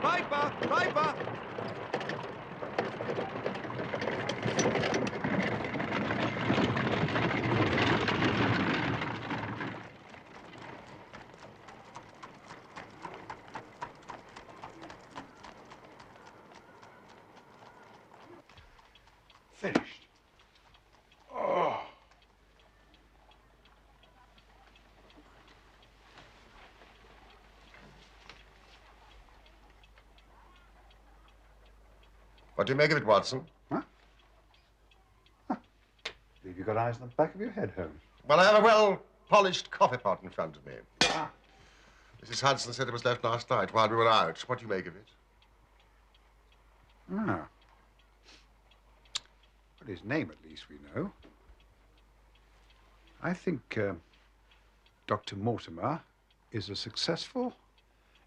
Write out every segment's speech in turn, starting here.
Piper! Piper! Finished. Oh. What do you make of it, Watson? Huh? Huh. Believe you got eyes on the back of your head, Holmes. Well, I have a well-polished coffee pot in front of me. Ah. Mrs. Hudson said it was left last night while we were out. What do you make of it? Ah. Well, his name, at least, we know. I think Dr. Mortimer is a successful,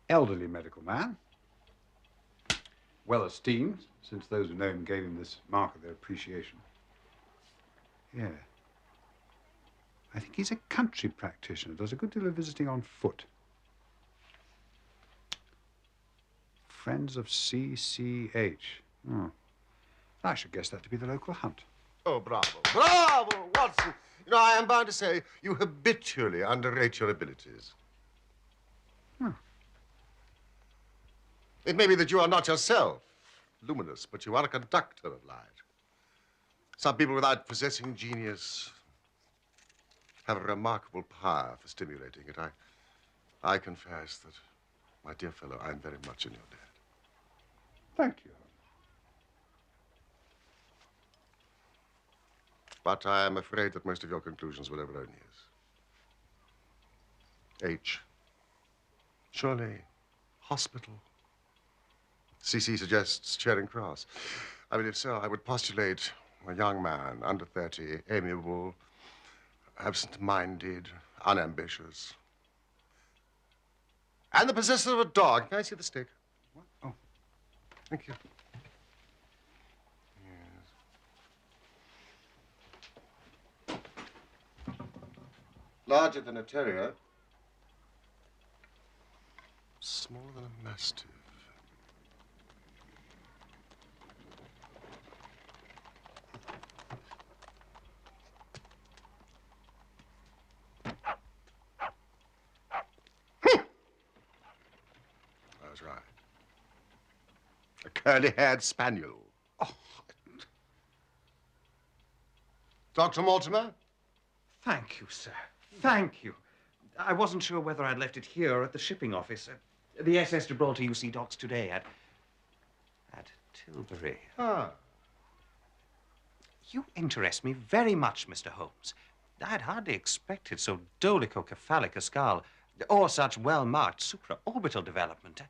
elderly medical man. Well esteemed, since those who know him gave him this mark of their appreciation. Yeah. I think he's a country practitioner, does a good deal of visiting on foot. Friends of CCH. Hmm. I should guess that to be the local hunt. Oh, bravo. Bravo, Watson. You know, I am bound to say you habitually underrate your abilities. Hmm. It may be that you are not yourself luminous, but you are a conductor of light. Some people without possessing genius have a remarkable power for stimulating it. I confess that, my dear fellow, I'm very much in your debt. Thank you. But I am afraid that most of your conclusions were erroneous. H. Surely, hospital. CC suggests Charing Cross. I mean, if so, I would postulate a young man, under 30, amiable, absent-minded, unambitious. And the possessor of a dog. Can I see the stick? What? Oh. Thank you. Yes. Larger than a terrier. Smaller than a mastiff. I was right. A curly-haired spaniel. Oh. Dr. Mortimer? Thank you, sir. Thank you. I wasn't sure whether I'd left it here or at the shipping office. The SS Gibraltar UC docks today at Tilbury. Ah. You interest me very much, Mr. Holmes. I'd hardly expected so dolichocephalic a skull or such well-marked supraorbital development.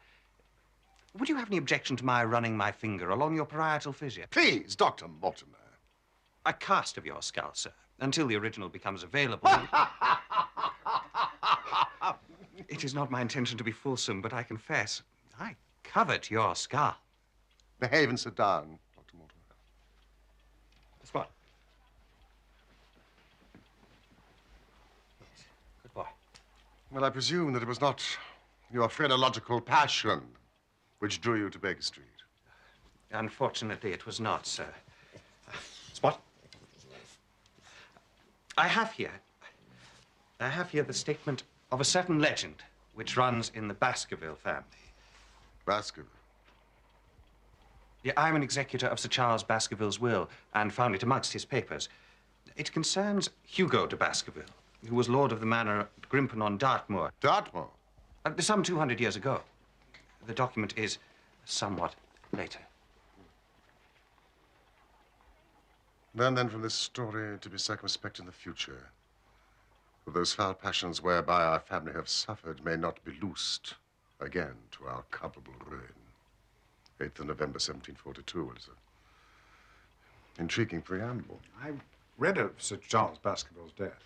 Would you have any objection to my running my finger along your parietal fissure? Please, Dr. Mortimer. A cast of your skull, sir, until the original becomes available. It is not my intention to be fulsome, but I confess, I covet your skull. Behave and sit down, Dr. Mortimer. That's what? Yes. Good boy. Well, I presume that it was not your phrenological passion which drew you to Baker Street. Unfortunately, it was not, sir. Spot? I have here the statement of a certain legend which runs in the Baskerville family. Baskerville? Yeah, I'm an executor of Sir Charles Baskerville's will and found it amongst his papers. It concerns Hugo de Baskerville, who was lord of the manor at Grimpen on Dartmoor. Dartmoor? Some 200 years ago. The document is somewhat later. Learn then from this story to be circumspect in the future. For those foul passions whereby our family have suffered may not be loosed again to our culpable ruin. 8th of November, 1742 was an intriguing preamble. I read of Sir Charles Baskerville's death.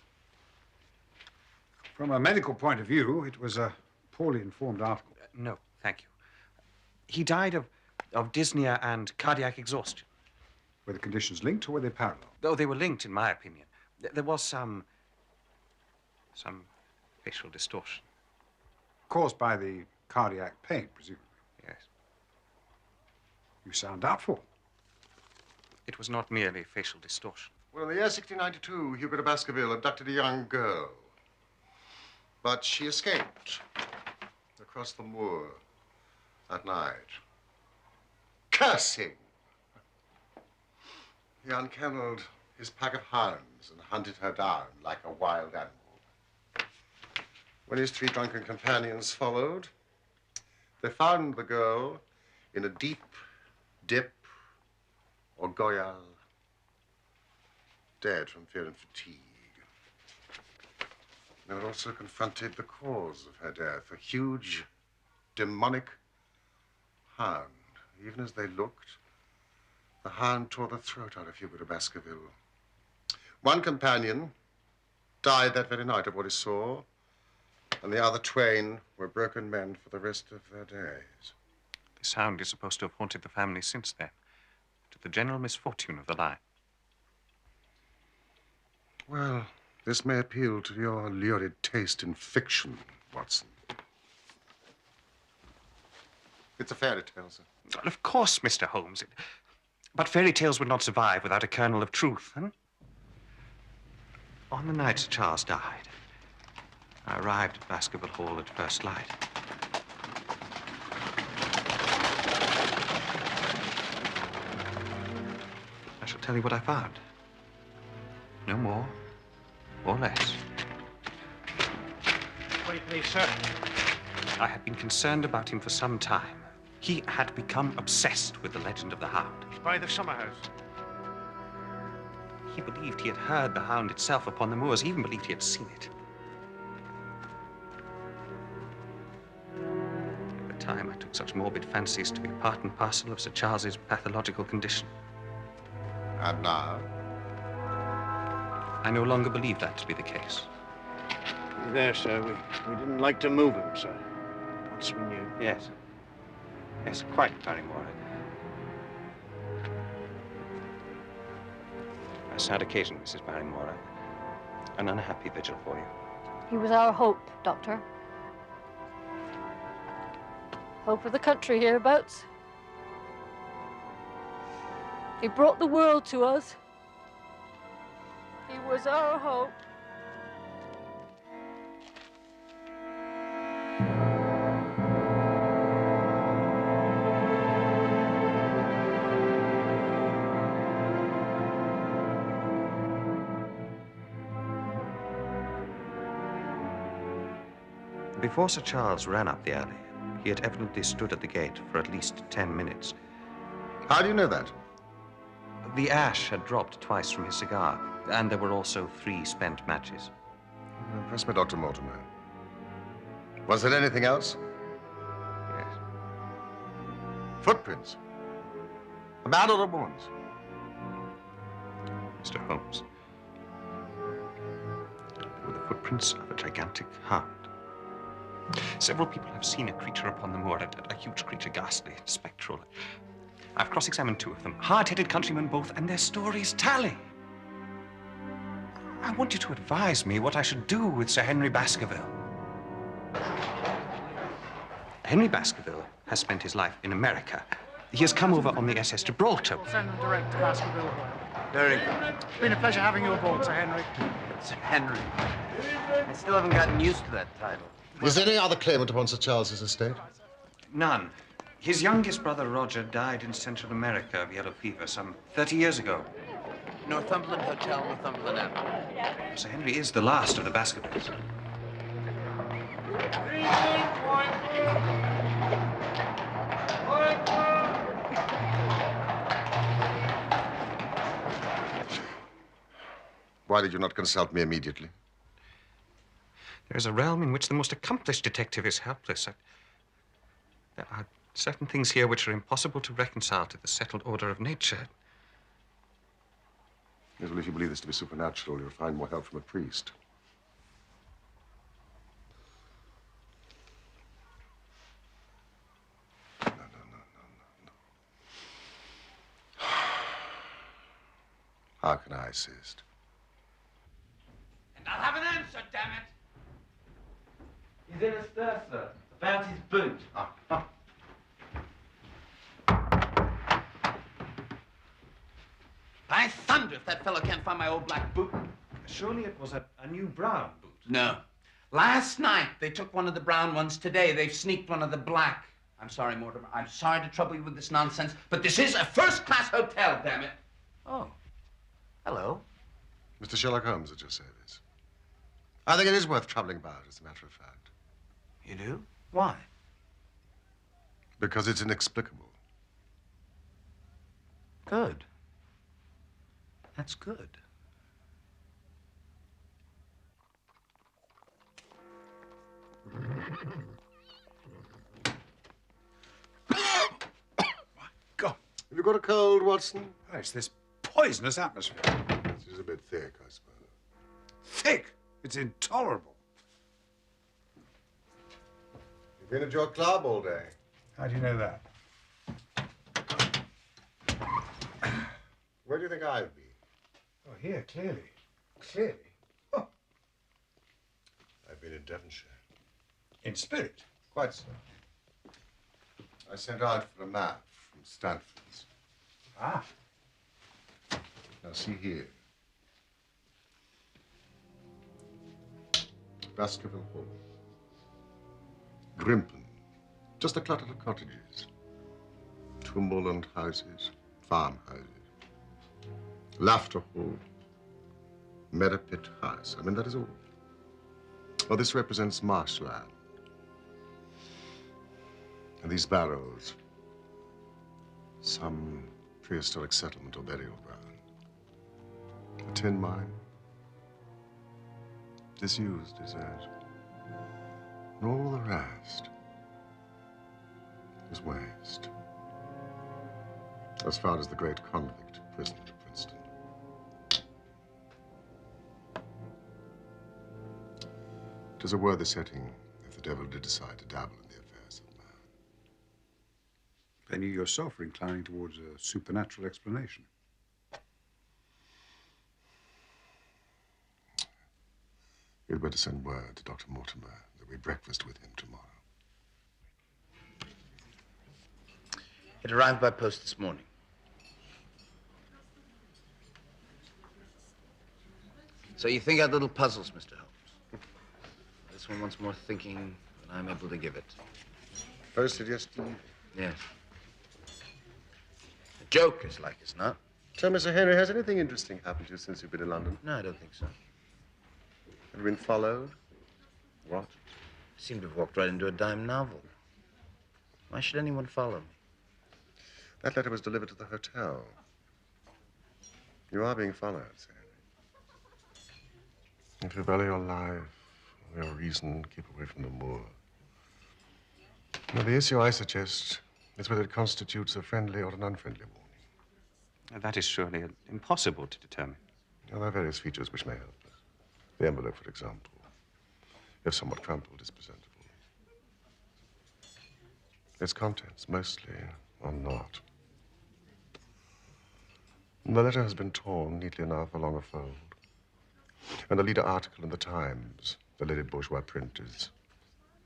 From a medical point of view, it was a poorly informed article. No, thank you. He died of dyspnea and cardiac exhaustion. Were the conditions linked or were they parallel? Oh, they were linked, in my opinion. There was some facial distortion. Caused by the cardiac pain, presumably. Yes. You sound doubtful. It was not merely facial distortion. Well, in the year 1692, Hugo de Baskerville abducted a young girl. But she escaped across the moor that night. Cursing! He unkennelled his pack of hounds and hunted her down like a wild animal. When his 3 drunken companions followed, they found the girl in a deep dip or goyal, dead from fear and fatigue. They had also confronted the cause of her death, a huge, demonic hound. Even as they looked, the hound tore the throat out of Hugo de Baskerville. One companion died that very night of what he saw, and the other twain were broken men for the rest of their days. This hound is supposed to have haunted the family since then, to the general misfortune of the line. Well, this may appeal to your lurid taste in fiction, Watson. It's a fairy tale, sir. Well, of course, Mr. Holmes. But fairy tales would not survive without a kernel of truth, huh? On the night Sir Charles died, I arrived at Baskerville Hall at first light. I shall tell you what I found. No more or less. Wait, please, sir. I had been concerned about him for some time. He had become obsessed with the legend of the Hound. He's by the summer house. He believed he had heard the Hound itself upon the moors. He even believed he had seen it. At the time, I took such morbid fancies to be part and parcel of Sir Charles's pathological condition. And now? I no longer believe that to be the case. There, sir. We didn't like to move him, sir. Once we knew. Yes. Yes, quite, Barrymore. A sad occasion, Mrs. Barrymore. An unhappy vigil for you. He was our hope, Doctor. Hope of the country hereabouts. He brought the world to us. He was our hope. Before Sir Charles ran up the alley, he had evidently stood at the gate for at least 10 minutes. How do you know that? The ash had dropped twice from his cigar, and there were also 3 spent matches. Press me, Dr. Mortimer. Was there anything else? Yes. Footprints? A man or a woman's? Mr. Holmes. They were the footprints of a gigantic hound. Several people have seen a creature upon the moor, a huge creature, ghastly, spectral. I've cross-examined 2 of them, hard-headed countrymen both, and their stories tally. I want you to advise me what I should do with Sir Henry Baskerville. Henry Baskerville has spent his life in America. He has come over on the SS Gibraltar. We'll send him direct to Baskerville. Very good. It's been a pleasure having you aboard, Sir Henry. Sir Henry. I still haven't gotten used to that title. Is there any other claimant upon Sir Charles's estate? None. His youngest brother, Roger, died in Central America of yellow fever some 30 years ago. Northumberland Hotel, Northumberland Avenue. Sir Henry is the last of the Baskervilles. Why did you not consult me immediately? There is a realm in which the most accomplished detective is helpless. There are certain things here which are impossible to reconcile to the settled order of nature. Yes, well, if you believe this to be supernatural, you'll find more help from a priest. No. How can I assist? And I'll have an answer, damn it! He's in a stir, sir. About his boot. wonder if that fellow can't find my old black boot. Surely it was a new brown boot. No. Last night, they took one of the brown ones. Today, they've sneaked one of the black. I'm sorry, Mortimer. I'm sorry to trouble you with this nonsense, but this is a first-class hotel, damn it. Oh. Hello. Mr. Sherlock Holmes at your service. I think it is worth troubling about, as a matter of fact. You do? Why? Because it's inexplicable. Good. That's good. God, Have you got a cold, Watson? oh, it's this poisonous atmosphere. This is a bit thick, I suppose. Thick. It's intolerable. You've been at your club all day. How do you know that? Where do you think I've been? Oh, here, clearly. Clearly. Oh, I've been in Devonshire. in spirit. Quite so. I sent out for a map from Stanford's. Ah. Now, see here. Baskerville Hall. Grimpen. Just a clutter of cottages. Two moorland houses, farmhouses. Laughter Hall. Meadowpit House. I mean, that is all. Well, this represents marshland. And these barrows, some prehistoric settlement or burial ground. A tin mine. Disused, desert. And all the rest is waste. As far as the great convict prison at Princeton. It is a worthy setting if the devil did decide to dabble in the affairs of man. Then you yourself are inclining towards a supernatural explanation. You'd better send word to Dr. Mortimer that we breakfast with him tomorrow. It arrived by post this morning. So you think out little puzzles, Mr. Holmes. This one wants more thinking than I'm able to give it. Posted yesterday. Yes. A joke, as like as not. So, Mr. Henry, has anything interesting happened to you since you've been in London? No, I don't think so. Have you been followed? What? I seem to have walked right into a dime novel. Why should anyone follow me? That letter was delivered to the hotel. You are being followed, Sir Henry. If you value your life or your reason, keep away from the moor. Now, the issue I suggest is whether it constitutes a friendly or an unfriendly warning. That is surely impossible to determine. Now, there are various features which may help us. The envelope, for example, if somewhat crumpled, is presentable. Its contents, mostly, are not. The letter has been torn neatly enough along a fold. And the leader article in the Times, the Lady Bourgeois print, is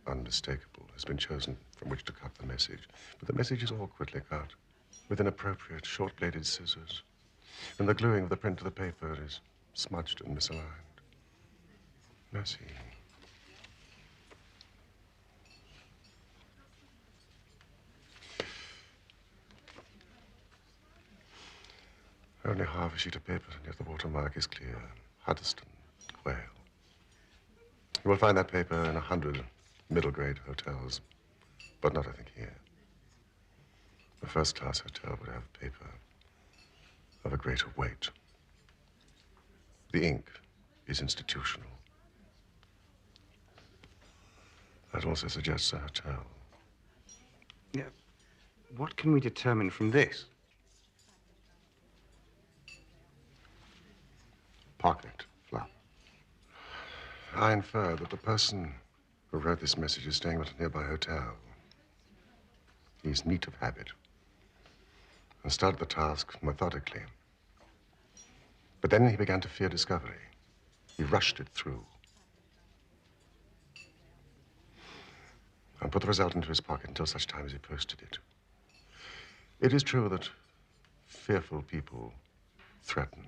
unmistakable, has been chosen from which to cut the message. But the message is awkwardly cut, with inappropriate short-bladed scissors. And the gluing of the print to the paper is smudged and misaligned. Mercy. Only half a sheet of paper, and yet the watermark is clear. Huddeston, Quail. You will find that paper in 100 middle-grade hotels, but not, I think, here. A first-class hotel would have paper of a greater weight. The ink is institutional. That also suggests a hotel. Yeah. What can we determine from this? Pocket flap. I infer that the person who wrote this message is staying at a nearby hotel. He's neat of habit and started the task methodically. But then he began to fear discovery. He rushed it through and put the result into his pocket until such time as he posted it. It is true that fearful people threaten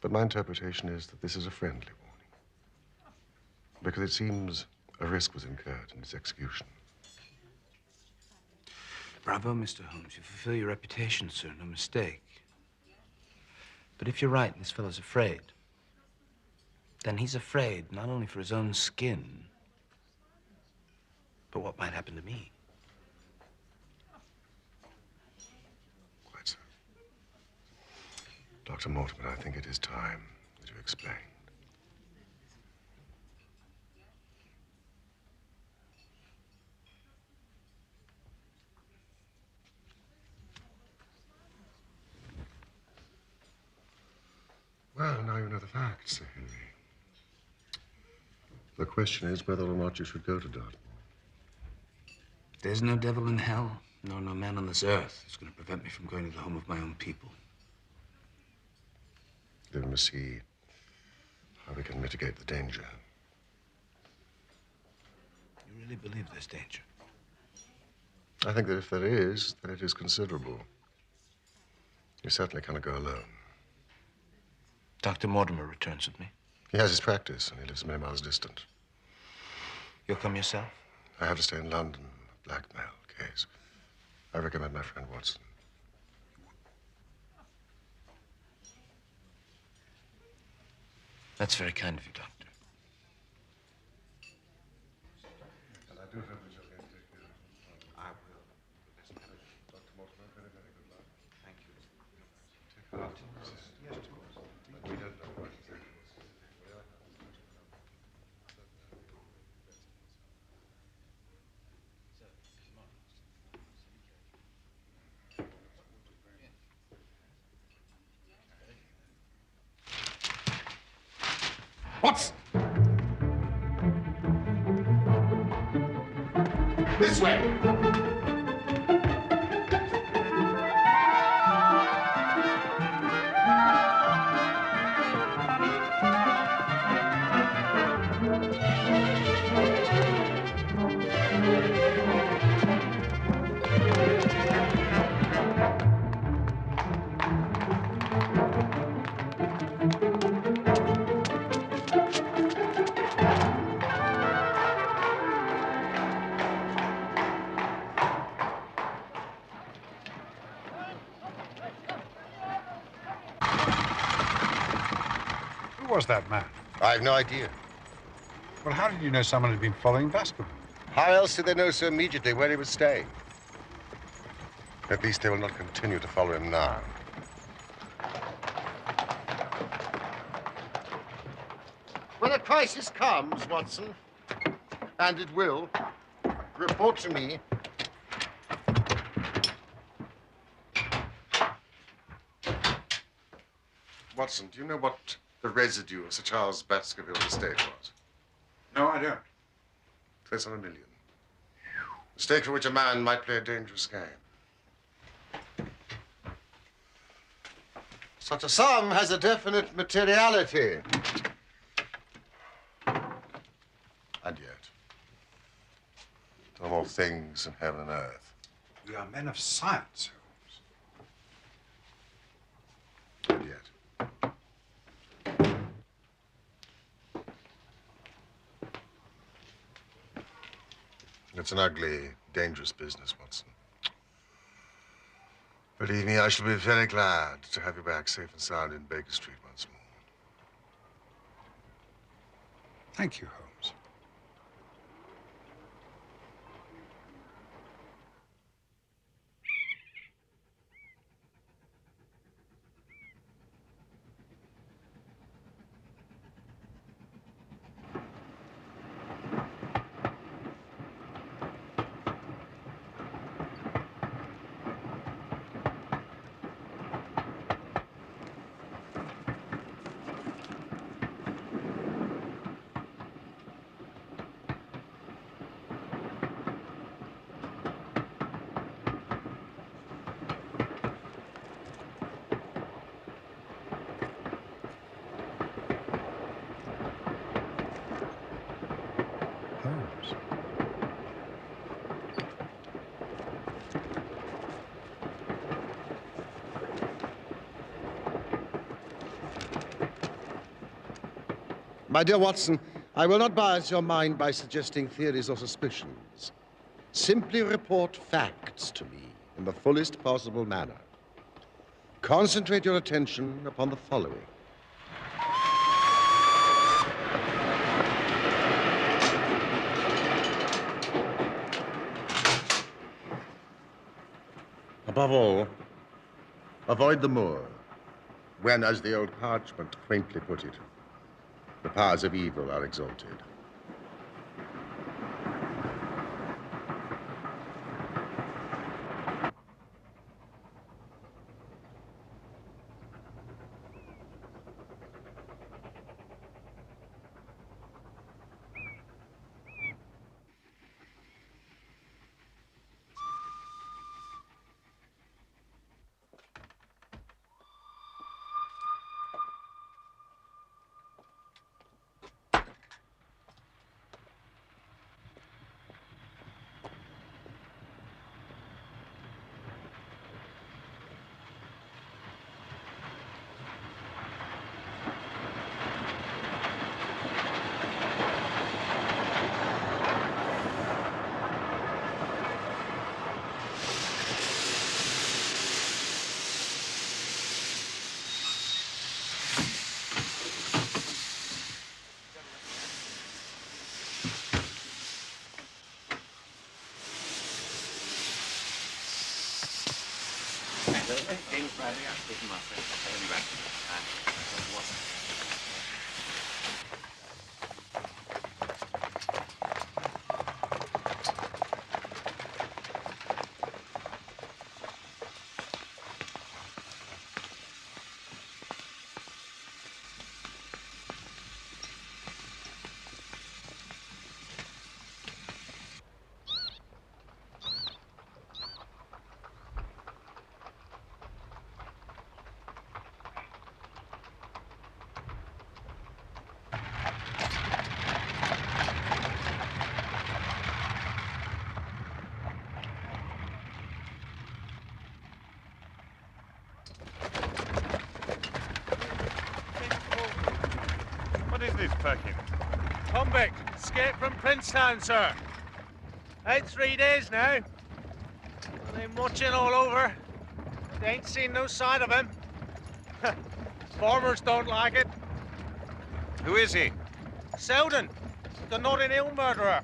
But my interpretation is that this is a friendly warning. Because it seems a risk was incurred in its execution. Bravo, Mr. Holmes. You fulfill your reputation, sir. No mistake. But if you're right and this fellow's afraid, then he's afraid not only for his own skin, but what might happen to me. Quite so. Dr. Mortimer, I think it is time that you explained. Well, now you know the facts, Sir Henry. The question is whether or not you should go to Dartmoor. There's no devil in hell, nor no man on this earth that's going to prevent me from going to the home of my own people. Then we must see how we can mitigate the danger. You really believe there's danger? I think that if there is, then it is considerable. You certainly cannot go alone. Dr. Mortimer returns with me. He has his practice, and he lives many miles distant. You'll come yourself? I have to stay in London, a blackmail case. I recommend my friend Watson. That's very kind of you, Doctor. And I do hope that you're going to take care of him. I will. Dr. Mortimer, very, very good luck. Thank you. Take heart. Yes, of course. But we don't know what exactly what's going to happen. What's... This way! Who was that man? I have no idea. Well, how did you know someone had been following Baskervilles? How else did they know so immediately where he was staying? At least they will not continue to follow him now. When a crisis comes, Watson, and it will, report to me. Watson, do you know what the residue of Sir Charles Baskerville's estate was? No, I don't. Close on $1 million. A stake for which a man might play a dangerous game. Such a sum has a definite materiality. And yet, of all things in heaven and earth. We are men of science, Holmes. And yet. It's an ugly, dangerous business, Watson. Believe me, I shall be very glad to have you back safe and sound in Baker Street once more. Thank you, Holmes. My dear Watson, I will not bias your mind by suggesting theories or suspicions. Simply report facts to me in the fullest possible manner. Concentrate your attention upon the following. Above all, avoid the moor, when, as the old parchment quaintly put it, the powers of evil are exalted. What is this packing? Convict, escaped from Princetown, sir. Out 3 days now. I've been watching all over. They ain't seen no sign of him. Farmers don't like it. Who is he? Selden, the Notting Hill murderer.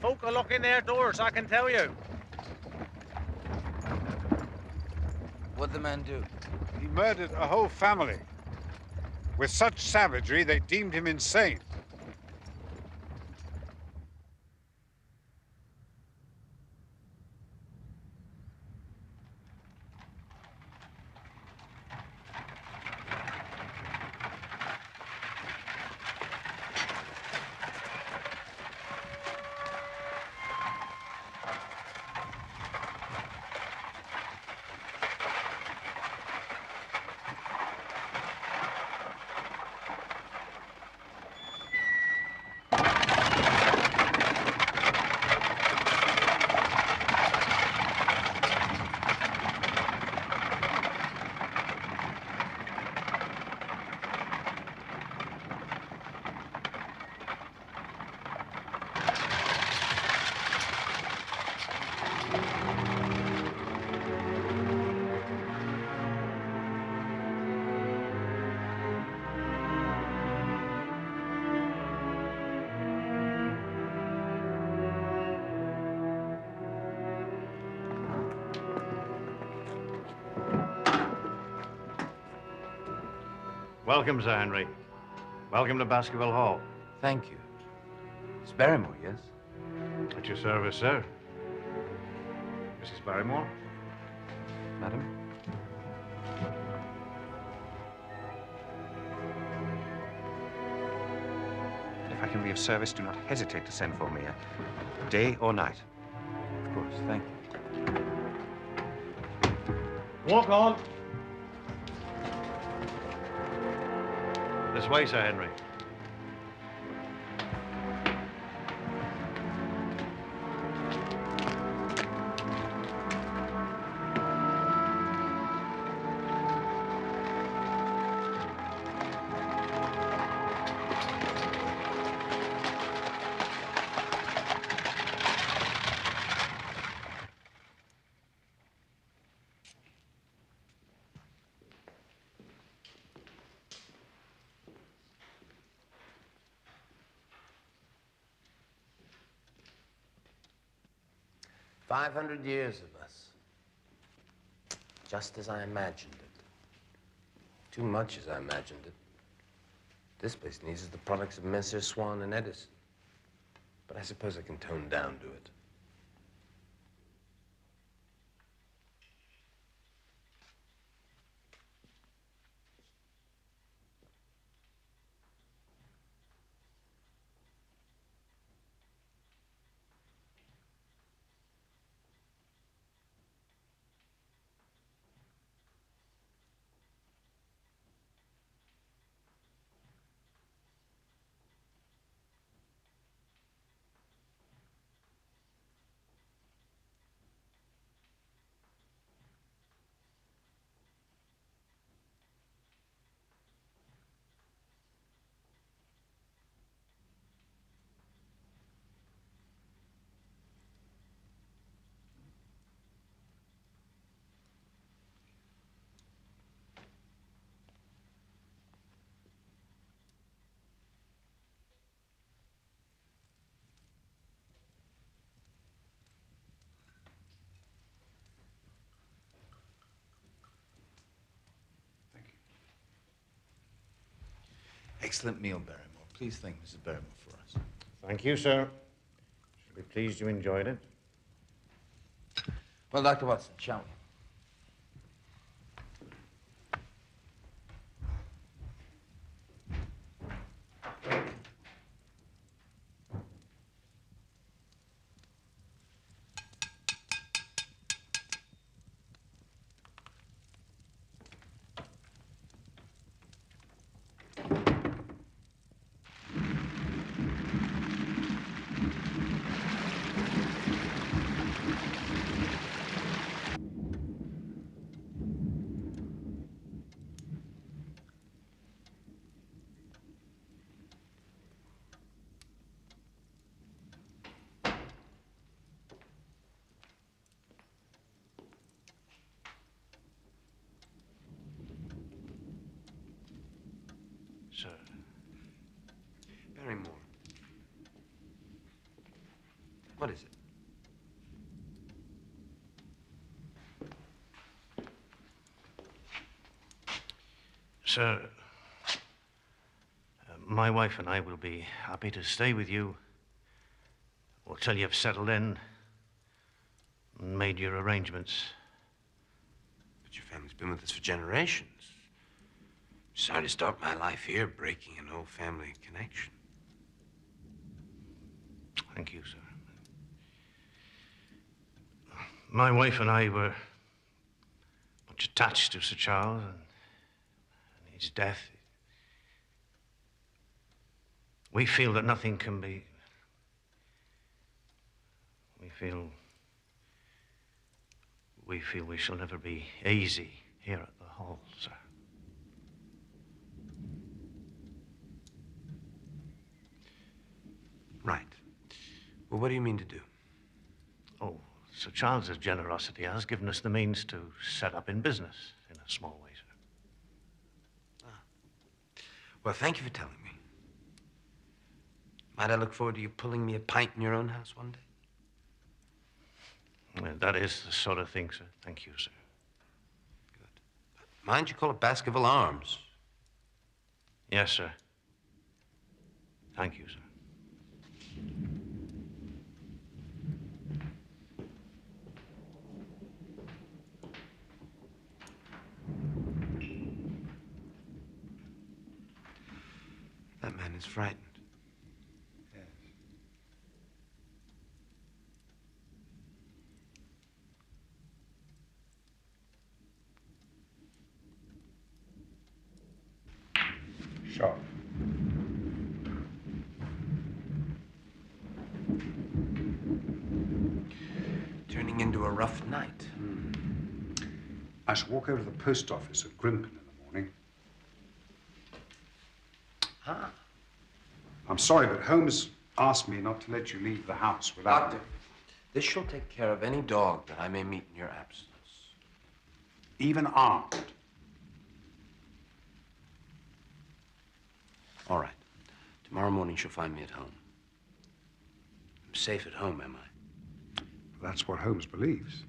Folk are locking their doors, I can tell you. What'd the man do? He murdered a whole family. With such savagery, they deemed him insane. Welcome, Sir Henry. Welcome to Baskerville Hall. Thank you. It's Barrymore, yes? At your service, sir. Mrs. Barrymore? Madam? If I can be of service, do not hesitate to send for me, day or night. Of course, thank you. Walk on. This way, Sir Henry. 500 years of us. Just as I imagined it. Too much as I imagined it. This place needs the products of Messrs. Swan and Edison. But I suppose I can tone down to it. Excellent meal, Barrymore. Please thank Mrs. Barrymore for us. Thank you, sir. Shall be pleased you enjoyed it. Well, Dr. Watson, shall we? Sir. Barrymore. What is it? Sir, my wife and I will be happy to stay with you until you've settled in and made your arrangements. But your family's been with us for generations. Sorry to start my life here, breaking an old family connection. Thank you, sir. My wife and I were much attached to Sir Charles, and his death. We feel that nothing can be. We feel we shall never be easy here at the Hall, sir. Right. Well, what do you mean to do? Oh, Sir Charles's generosity has given us the means to set up in business in a small way, sir. Well, thank you for telling me. Might I look forward to you pulling me a pint in your own house one day? Well, that is the sort of thing, sir. Thank you, sir. Good. Mind you call it Baskerville Arms. Yes, sir. Thank you, sir. That man is frightened. Yes. Shot. Turning into a rough night. I shall walk over to the post office at Grimpen in the morning. Ah. I'm sorry, but Holmes asked me not to let you leave the house without... Doctor, this shall take care of any dog that I may meet in your absence. Even armed. All right. Tomorrow morning she'll find me at home. I'm safe at home, am I? That's what Holmes believes.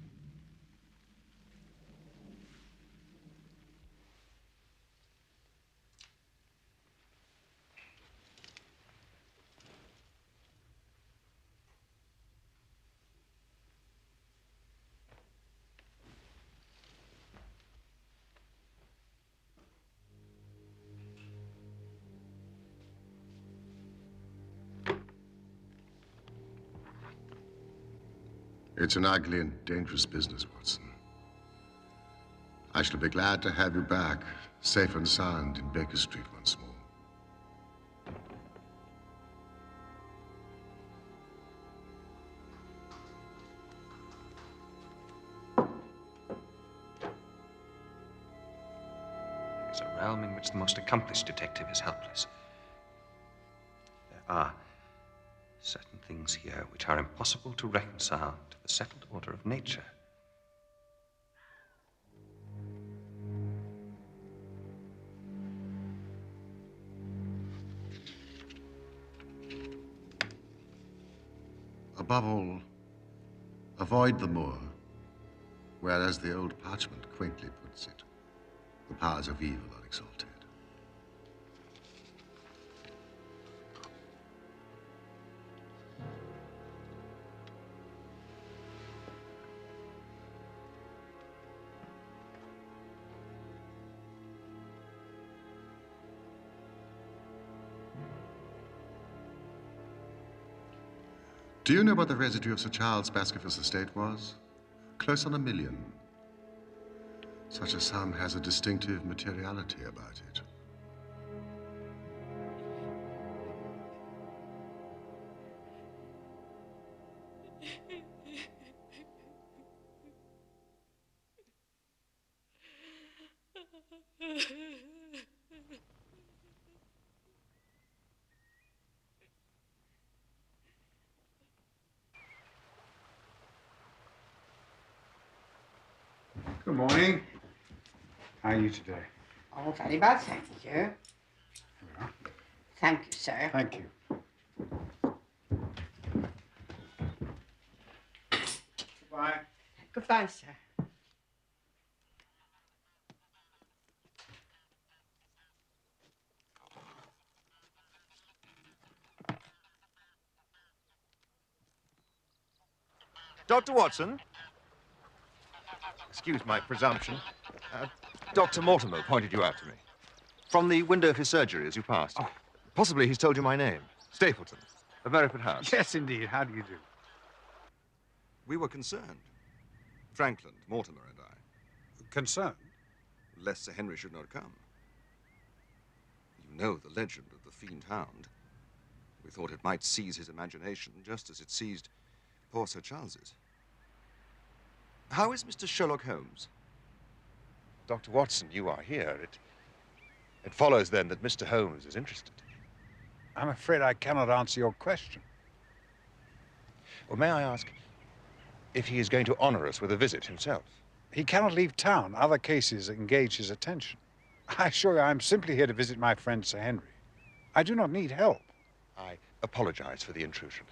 It's an ugly and dangerous business, Watson. I shall be glad to have you back, safe and sound in Baker Street once more. It's a realm in which the most accomplished detective is helpless. There are certain things here which are impossible to reconcile to the settled order of nature. Above all, avoid the moor, where, as the old parchment quaintly puts it, the powers of evil are exalted. Do you know what the residue of Sir Charles Baskervilles' estate was? Close on 1 million. Such a sum has a distinctive materiality about it. Good morning. How are you today? Oh, very well, thank you. Here we are. Thank you, sir. Thank you. Goodbye. Goodbye, sir. Dr. Watson? Excuse my presumption. Dr. Mortimer pointed you out to me. From the window of his surgery as you passed. Oh. Possibly he's told you my name. Stapleton, of Merripit House. Yes, indeed. How do you do? We were concerned. Frankland, Mortimer, and I. Concerned? Lest Sir Henry should not come. You know the legend of the fiend Hound. We thought it might seize his imagination just as it seized poor Sir Charles's. How is Mr. Sherlock Holmes? Dr. Watson, you are here. It follows, then, that Mr. Holmes is interested. I'm afraid I cannot answer your question. Well, may I ask if he is going to honor us with a visit himself? He cannot leave town. Other cases engage his attention. I assure you, I'm simply here to visit my friend Sir Henry. I do not need help. I apologize for the intrusion.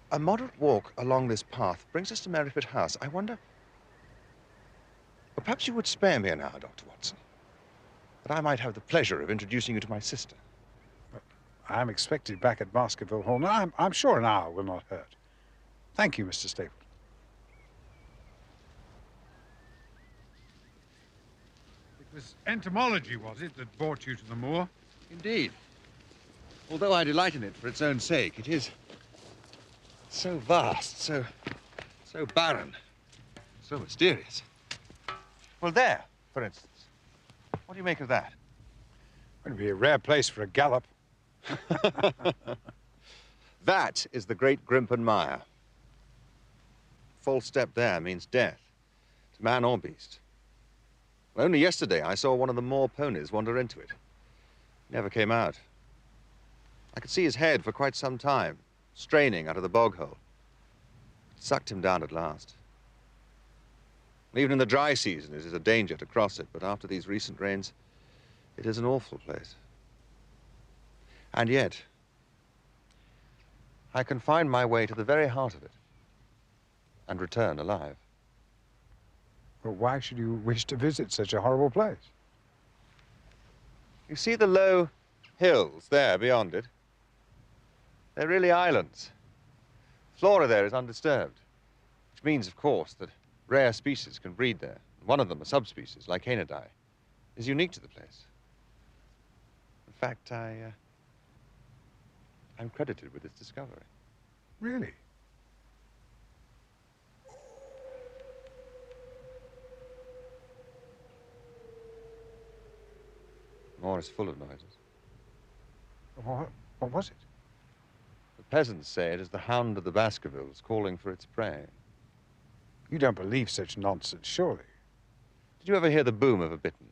A moderate walk along this path brings us to Merripit House. I wonder... Well, perhaps you would spare me an hour, Dr. Watson, that I might have the pleasure of introducing you to my sister. But I'm expected back at Baskerville Hall. No, I'm sure an hour will not hurt. Thank you, Mr. Stapleton. It was entomology, was it, that brought you to the moor? Indeed. Although I delight in it for its own sake, it is so vast, so barren, so mysterious. Well, there, for instance. What do you make of that? It would be a rare place for a gallop. That is the great Grimpen Mire. False step there means death, to man or beast. Well, only yesterday I saw one of the moor ponies wander into it. Never came out. I could see his head for quite some time, straining out of the bog hole. It sucked him down at last. Even in the dry season, it is a danger to cross it, but after these recent rains, it is an awful place. And yet, I can find my way to the very heart of it and return alive. But why should you wish to visit such a horrible place? You see the low hills there beyond it? They're really islands. The flora there is undisturbed, which means, of course, that rare species can breed there. One of them, a subspecies, like Canidae, is unique to the place. In fact, I'm credited with its discovery. Really? The moor is full of noises. What was it? The peasants say it is the Hound of the Baskervilles calling for its prey. You don't believe such nonsense, surely? Did you ever hear the boom of a bittern?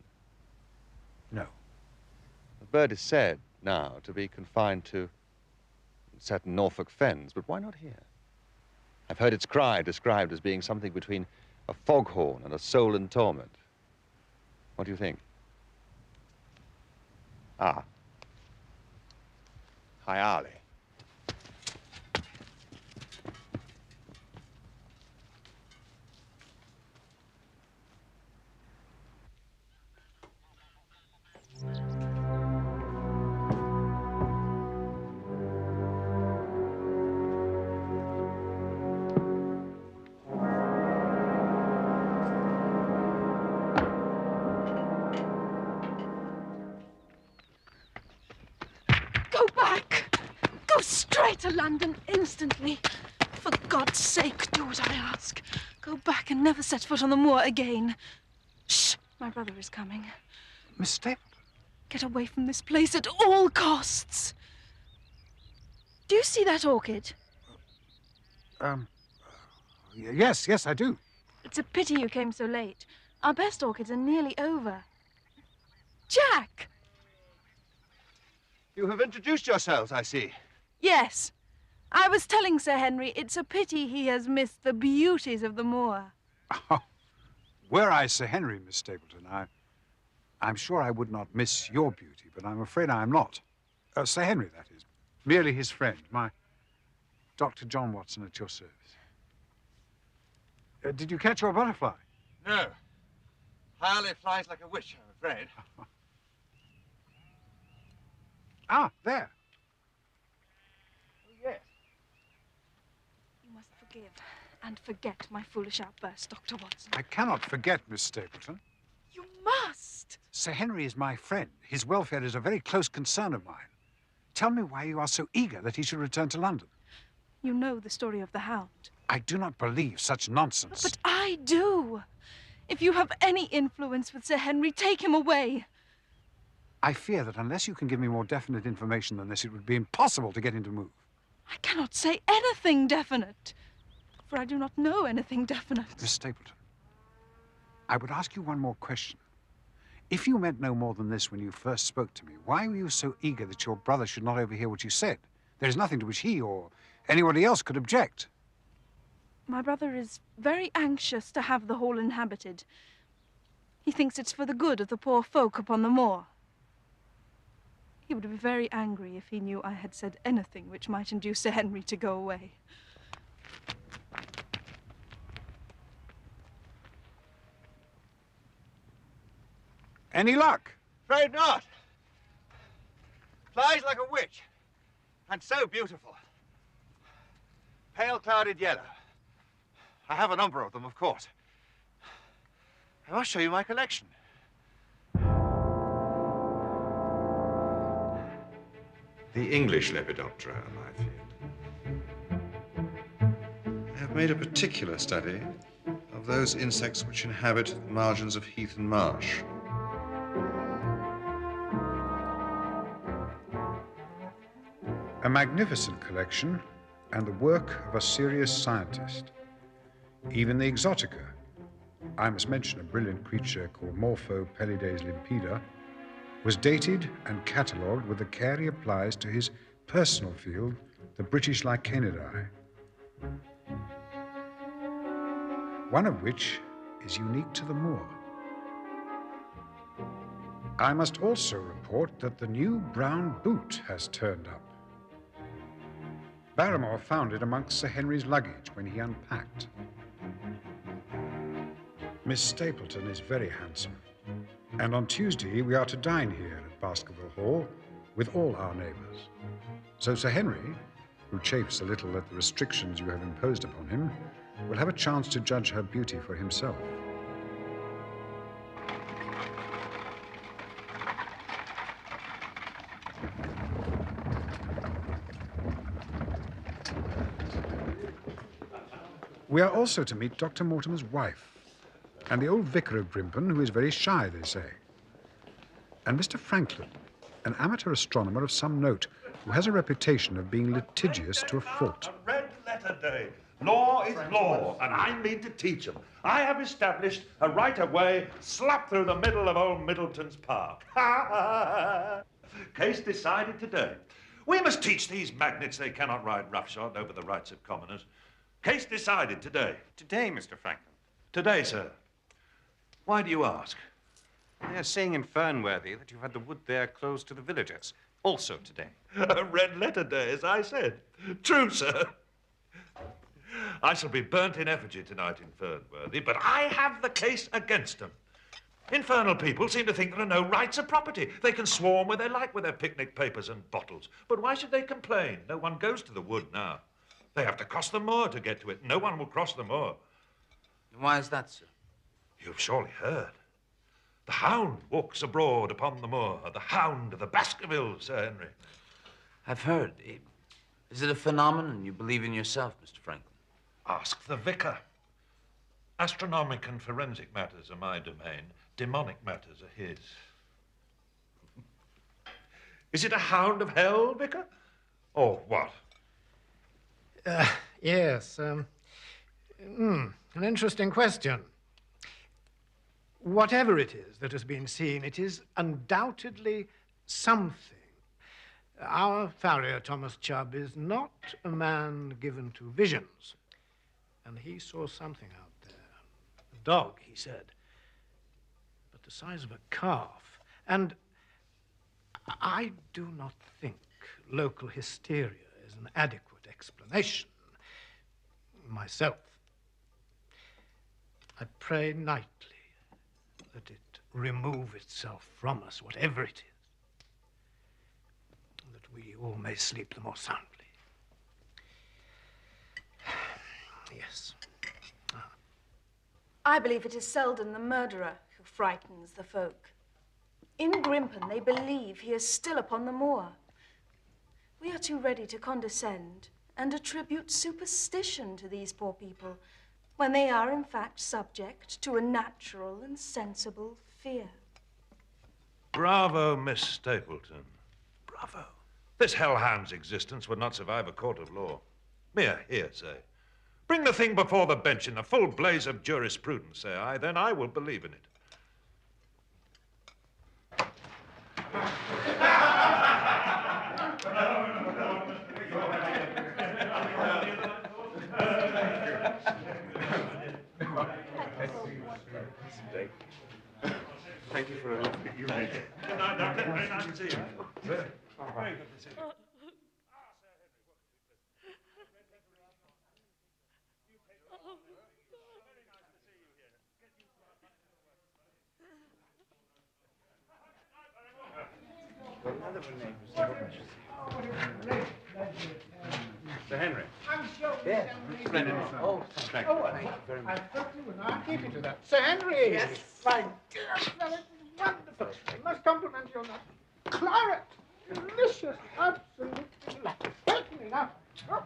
No. The bird is said now to be confined to certain Norfolk fens, but why not here? I've heard its cry described as being something between a foghorn and a soul in torment. What do you think? Ah. Hi, Ali. Go back! Go straight to London instantly. For God's sake, do what I ask. Go back and never set foot on the moor again. Shh! My brother is coming. Miss Stapleton? Get away from this place at all costs. Do you see that orchid? Yes, I do. It's a pity you came so late. Our best orchids are nearly over. Jack! You have introduced yourselves, I see. Yes. I was telling Sir Henry it's a pity he has missed the beauties of the moor. Oh, were I Sir Henry, Miss Stapleton, I'm sure I would not miss your beauty, but I'm afraid I'm not. Sir Henry, that is. Merely his friend, my Dr. John Watson at your service. Did you catch your butterfly? No. Harley flies like a witch, I'm afraid. Ah, there. Oh, yes. You must forgive and forget my foolish outburst, Dr. Watson. I cannot forget, Miss Stapleton. You must! Sir Henry is my friend. His welfare is a very close concern of mine. Tell me why you are so eager that he should return to London. You know the story of the Hound. I do not believe such nonsense. But I do. If you have any influence with Sir Henry, take him away. I fear that unless you can give me more definite information than this, it would be impossible to get him to move. I cannot say anything definite, for I do not know anything definite. Miss Stapleton, I would ask you one more question. If you meant no more than this when you first spoke to me, why were you so eager that your brother should not overhear what you said? There is nothing to which he or anybody else could object. My brother is very anxious to have the hall inhabited. He thinks it's for the good of the poor folk upon the moor. He would be very angry if he knew I had said anything which might induce Sir Henry to go away. Any luck? Afraid not. Flies like a witch. And so beautiful. Pale clouded yellow. I have a number of them, of course. I must show you my collection. The English Lepidoptera, I feared. I have made a particular study of those insects which inhabit the margins of heath and marsh. A magnificent collection and the work of a serious scientist. Even the Exotica, I must mention a brilliant creature called Morpho Pelides limpida, was dated and catalogued with the care he applies to his personal field, the British Lycanidae. One of which is unique to the moor. I must also report that the new brown boot has turned up. Barrymore found it amongst Sir Henry's luggage when he unpacked. Miss Stapleton is very handsome, and on Tuesday we are to dine here at Baskerville Hall with all our neighbours. So Sir Henry, who chafes a little at the restrictions you have imposed upon him, will have a chance to judge her beauty for himself. We are also to meet Dr. Mortimer's wife, and the old vicar of Grimpen, who is very shy, they say. And Mr. Franklin, an amateur astronomer of some note, who has a reputation of being litigious to a fault. A red letter day. Law is law, and I mean to teach 'em. I have established a right-of-way slap through the middle of old Middleton's Park. Ha ha! Case decided today. We must teach these magnates they cannot ride roughshod over the rights of commoners. Case decided today. Today, Mr. Franklin. Today, sir. Why do you ask? They're saying in Fernworthy that you've had the wood there closed to the villagers. Also today. A red letter day, as I said. True, sir. I shall be burnt in effigy tonight in Fernworthy, but I have the case against them. Infernal people seem to think there are no rights of property. They can swarm where they like with their picnic papers and bottles. But why should they complain? No one goes to the wood now. They have to cross the moor to get to it. No one will cross the moor. Why is that, sir? You've surely heard. The Hound walks abroad upon the moor. The Hound of the Baskervilles, Sir Henry. I've heard. Is it a phenomenon you believe in yourself, Mr. Franklin? Ask the vicar. Astronomic and forensic matters are my domain. Demonic matters are his. Is it a hound of hell, vicar? Or what? Yes. An interesting question. Whatever it is that has been seen, it is undoubtedly something. Our farrier, Thomas Chubb, is not a man given to visions. And he saw something out there. A dog, he said, but the size of a calf. And I do not think local hysteria is an adequate explanation. Myself, I pray nightly that it remove itself from us, whatever it is, that we all may sleep the more soundly. Yes. I believe it is Selden the murderer who frightens the folk. In Grimpen, they believe he is still upon the moor. We are too ready to condescend and attribute superstition to these poor people when they are, in fact, subject to a natural and sensible fear. Bravo, Miss Stapleton. Bravo. This hellhound's existence would not survive a court of law. Mere hearsay. Bring the thing before the bench in the full blaze of jurisprudence, say I, then I will believe in it. Thank you for a lovely evening. Good night, Doctor. Very nice to see you. Very good to see you. Sir Henry. I'm sure. Yes. Splendid. Oh, thank you. Oh, Thank you very much. I thought you were not keeping to that. Sir Henry! Yes. My dear fellow, wonderful. I must compliment you on that. Claret! Delicious. Absolutely delightful. Certainly now. Oh,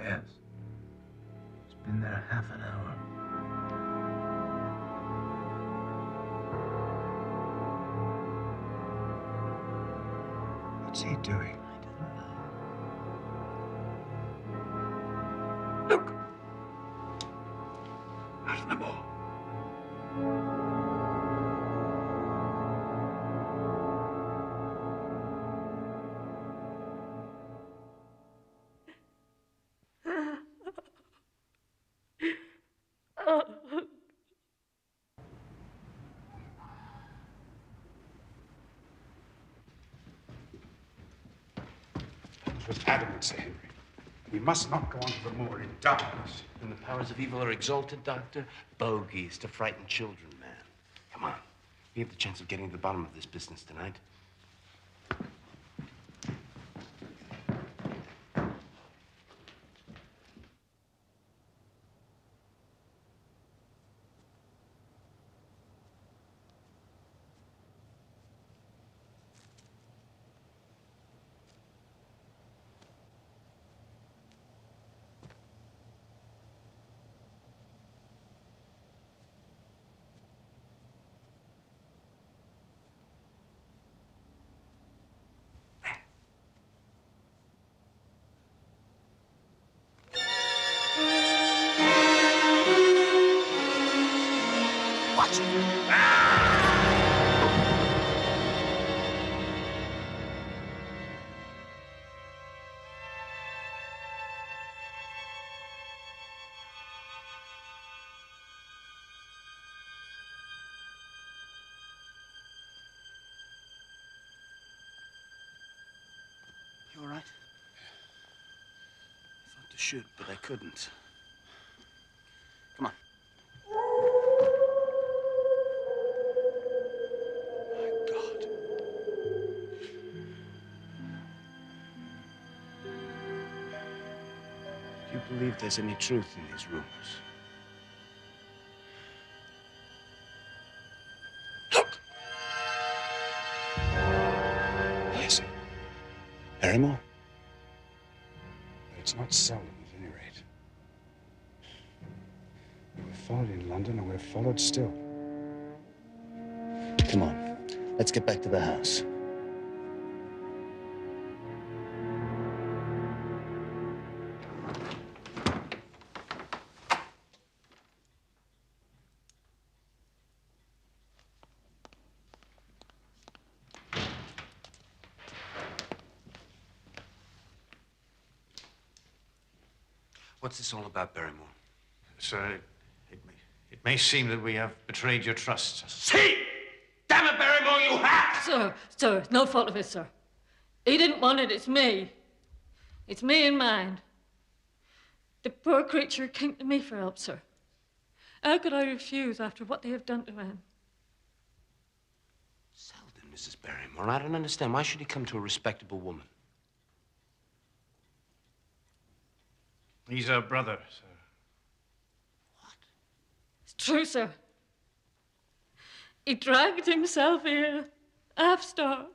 Yes. He's been there half an hour. What's he doing? Look! Out of the mall. Was adamant, Sir Henry. We must not go on to the moor in darkness. When the powers of evil are exalted, Doctor, bogies to frighten children, man. Come on. We have the chance of getting to the bottom of this business tonight. Watch You all right? I thought to shoot, but I couldn't. Come on. My God. Do you believe there's any truth in these rumors? Yes. Barrymore? It's not seldom, at any rate. We were followed in London, and we're followed still. Come on. Let's get back to the house. What's this all about, Barrymore? Sir, it may seem that we have betrayed your trust. See! Damn it, Barrymore, you have! Sir, no fault of his, sir. He didn't want it, it's me. It's me and mine. The poor creature came to me for help, sir. How could I refuse after what they have done to him? Seldon, Mrs. Barrymore, I don't understand. Why should he come to a respectable woman? He's our brother, sir. It's true, sir. He dragged himself here, half-starved.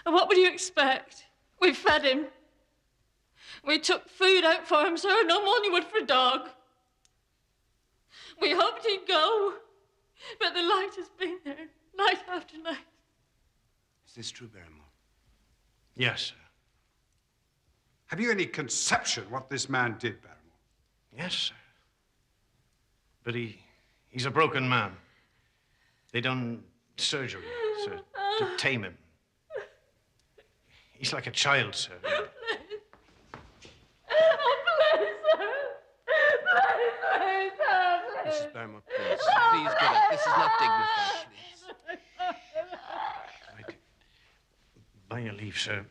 And what would you expect? We fed him. We took food out for him, sir, no more than you would for a dog. We hoped he'd go, but the light has been there, night after night. Is this true, Barrymore? Yes, sir. Have you any conception what this man did, Barrymore? Yes, sir. But he's a broken man. They done surgery, sir, to tame him. He's like a child, sir. Mrs. Barrymore, please. Please get up. This is not dignified, please. By your leave, sir,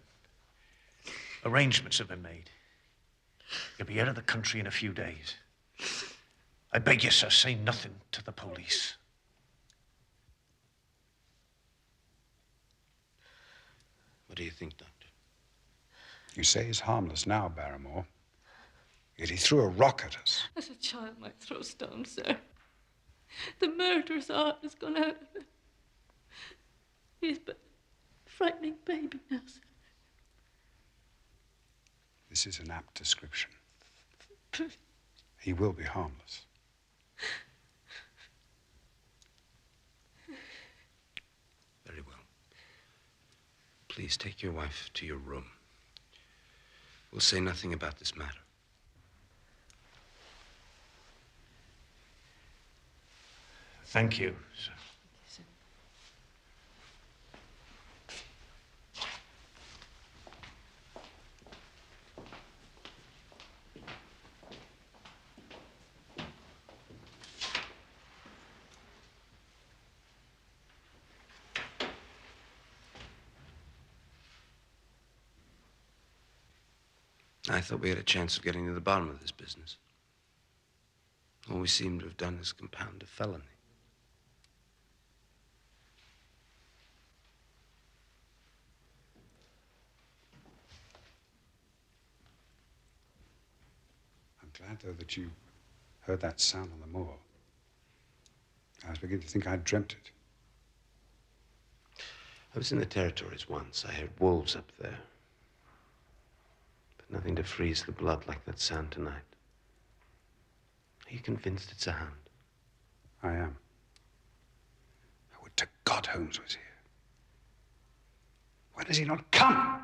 arrangements have been made. You'll be out of the country in a few days. I beg you, sir, say nothing to the police. What do you think, Doctor? You say he's harmless now, Barrymore. Yet he threw a rock at us. As a child might throw stones, sir. The murderer's heart has gone out of him. He's but a frightening baby now, sir. This is an apt description. He will be harmless. Very well. Please take your wife to your room. We'll say nothing about this matter. Thank you, sir. I thought we had a chance of getting to the bottom of this business. All we seem to have done is compound a felony. I'm glad, though, that you heard that sound on the moor. I was beginning to think I'd dreamt it. I was in the territories once. I heard wolves up there. But nothing to freeze the blood like that sound tonight. Are you convinced it's a hound? I am. I would to God Holmes was here. Why does he not come?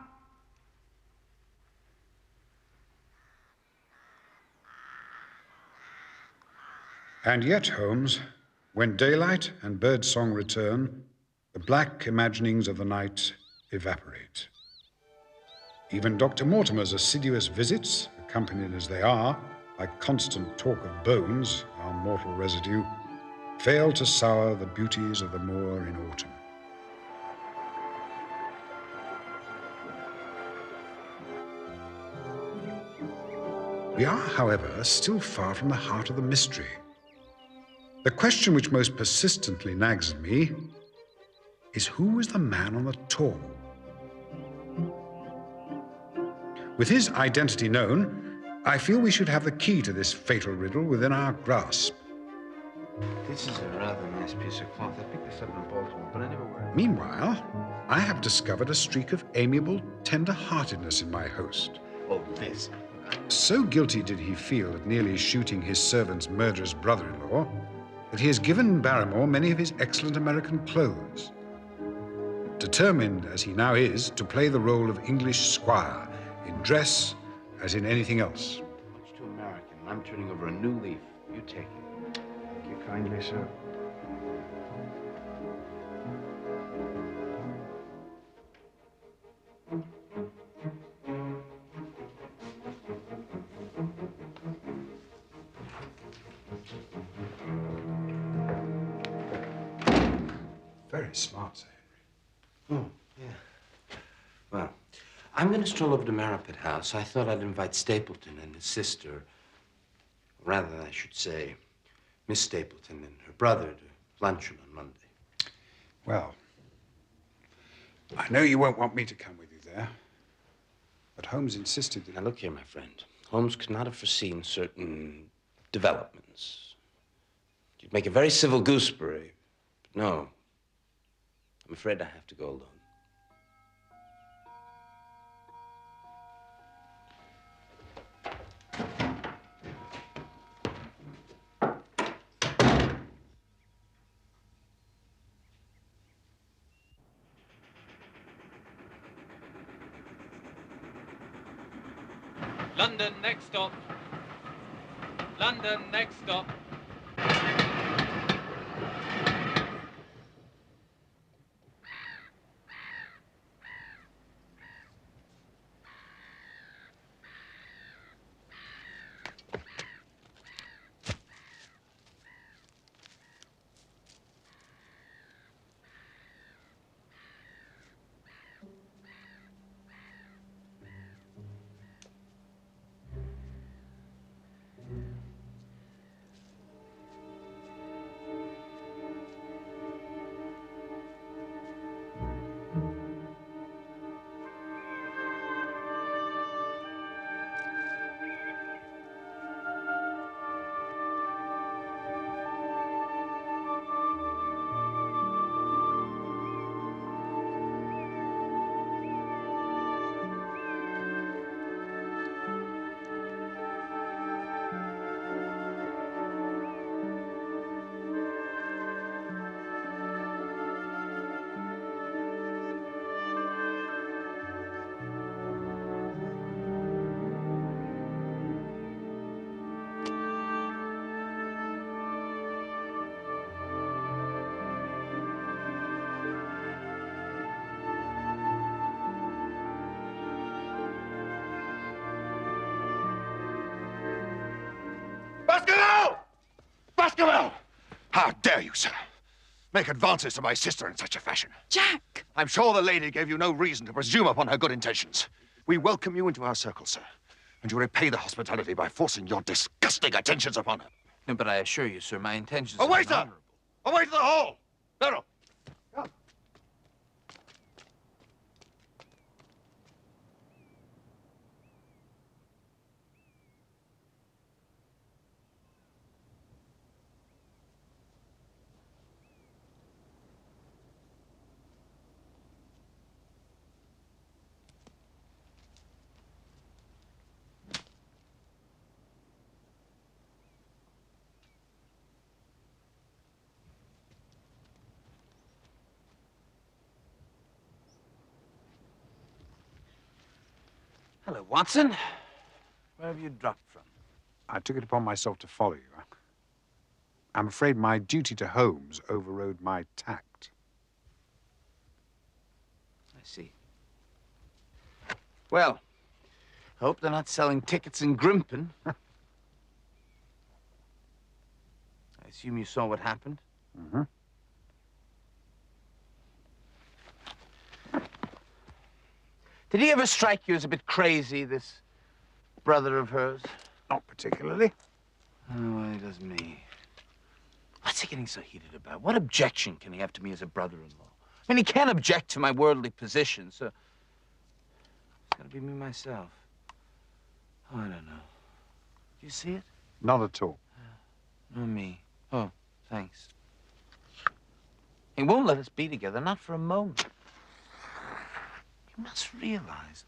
And yet, Holmes, when daylight and birdsong return, the black imaginings of the night evaporate. Even Dr. Mortimer's assiduous visits, accompanied as they are by constant talk of bones, our mortal residue, fail to sour the beauties of the moor in autumn. We are, however, still far from the heart of the mystery. The question which most persistently nags at me is who is the man on the tall? With his identity known, I feel we should have the key to this fatal riddle within our grasp. This is a rather nice piece of cloth. I picked this up in Baltimore, but I never wear it. Meanwhile, I have discovered a streak of amiable tender-heartedness in my host. Oh, this. So guilty did he feel at nearly shooting his servant's murderous brother-in-law that he has given Barrymore many of his excellent American clothes. Determined, as he now is, to play the role of English squire, in dress as in anything else. Much too American. I'm turning over a new leaf. You take it. Thank you kindly, sir. Very smart, Sir Henry. Oh, yeah. Well, I'm going to stroll over to Maripet House. I thought I'd invite Stapleton and his sister, rather, I should say, Miss Stapleton and her brother to luncheon on Monday. Well, I know you won't want me to come with you there, but Holmes insisted that... Now, look here, my friend. Holmes could not have foreseen certain developments. You'd make a very civil gooseberry, but no. I'm afraid I have to go alone. London, next stop. London, next stop. Baskerville! Baskerville! How dare you, sir? Make advances to my sister in such a fashion. Jack! I'm sure the lady gave you no reason to presume upon her good intentions. We welcome you into our circle, sir. And you repay the hospitality by forcing your disgusting attentions upon her. No, but I assure you, sir, my intentions Away, are sir! honorable. Away to the hall! Beryl! Come. Hello, Watson. Where have you dropped from? I took it upon myself to follow you. I'm afraid my duty to Holmes overrode my tact. I see. Well, hope they're not selling tickets in Grimpen. I assume you saw what happened? Mm-hmm. Did he ever strike you as a bit crazy, this brother of hers? Not particularly. Oh, well, he does me. What's he getting so heated about? What objection can he have to me as a brother-in-law? I mean, he can't object to my worldly position, so it's gotta be me myself. Oh, I don't know. Do you see it? Not at all. Nor me. Oh, thanks. He won't let us be together, not for a moment. You must realize.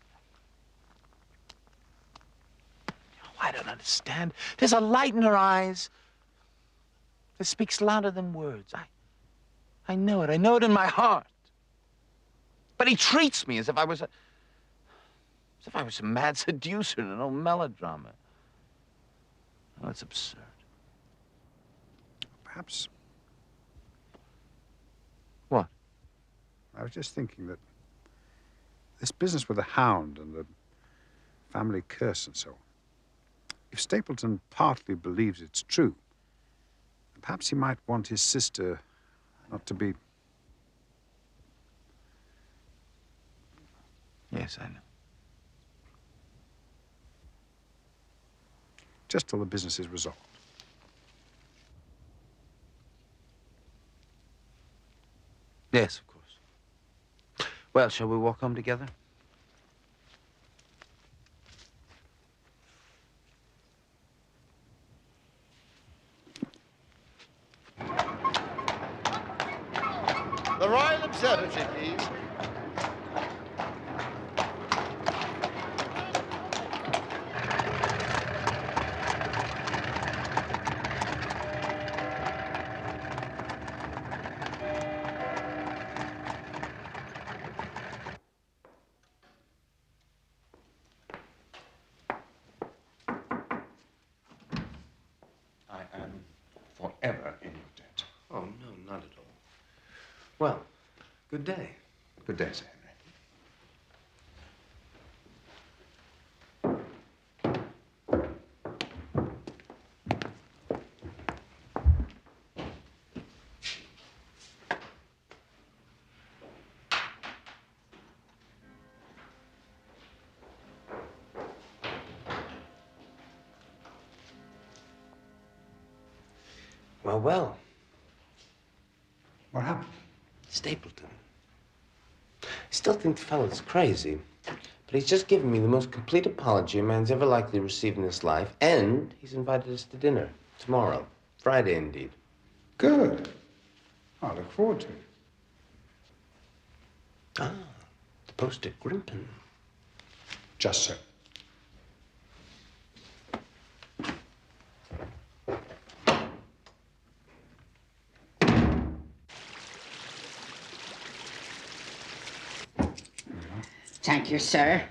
Oh, I don't understand. There's a light in her eyes that speaks louder than words. I know it. I know it in my heart. But he treats me as if I was a mad seducer in an old melodrama. Oh, it's absurd. Perhaps. What? I was just thinking that this business with the Hound and the family curse and so on, if Stapleton partly believes it's true, perhaps he might want his sister not to be... Yes, I know. Just till the business is resolved. Yes, of course. Well, shall we walk home together? The Royal Observatory, please. I am forever in your debt. Oh, no, not at all. Well, good day. Good day, Sir Henry. Well, well. What happened? Stapleton. I still think the fellow's crazy, but he's just given me the most complete apology a man's ever likely to receive in his life, and he's invited us to dinner tomorrow. Friday, indeed. Good. I look forward to it. Ah, the post at Grimpen. Just so. Thank you, sir.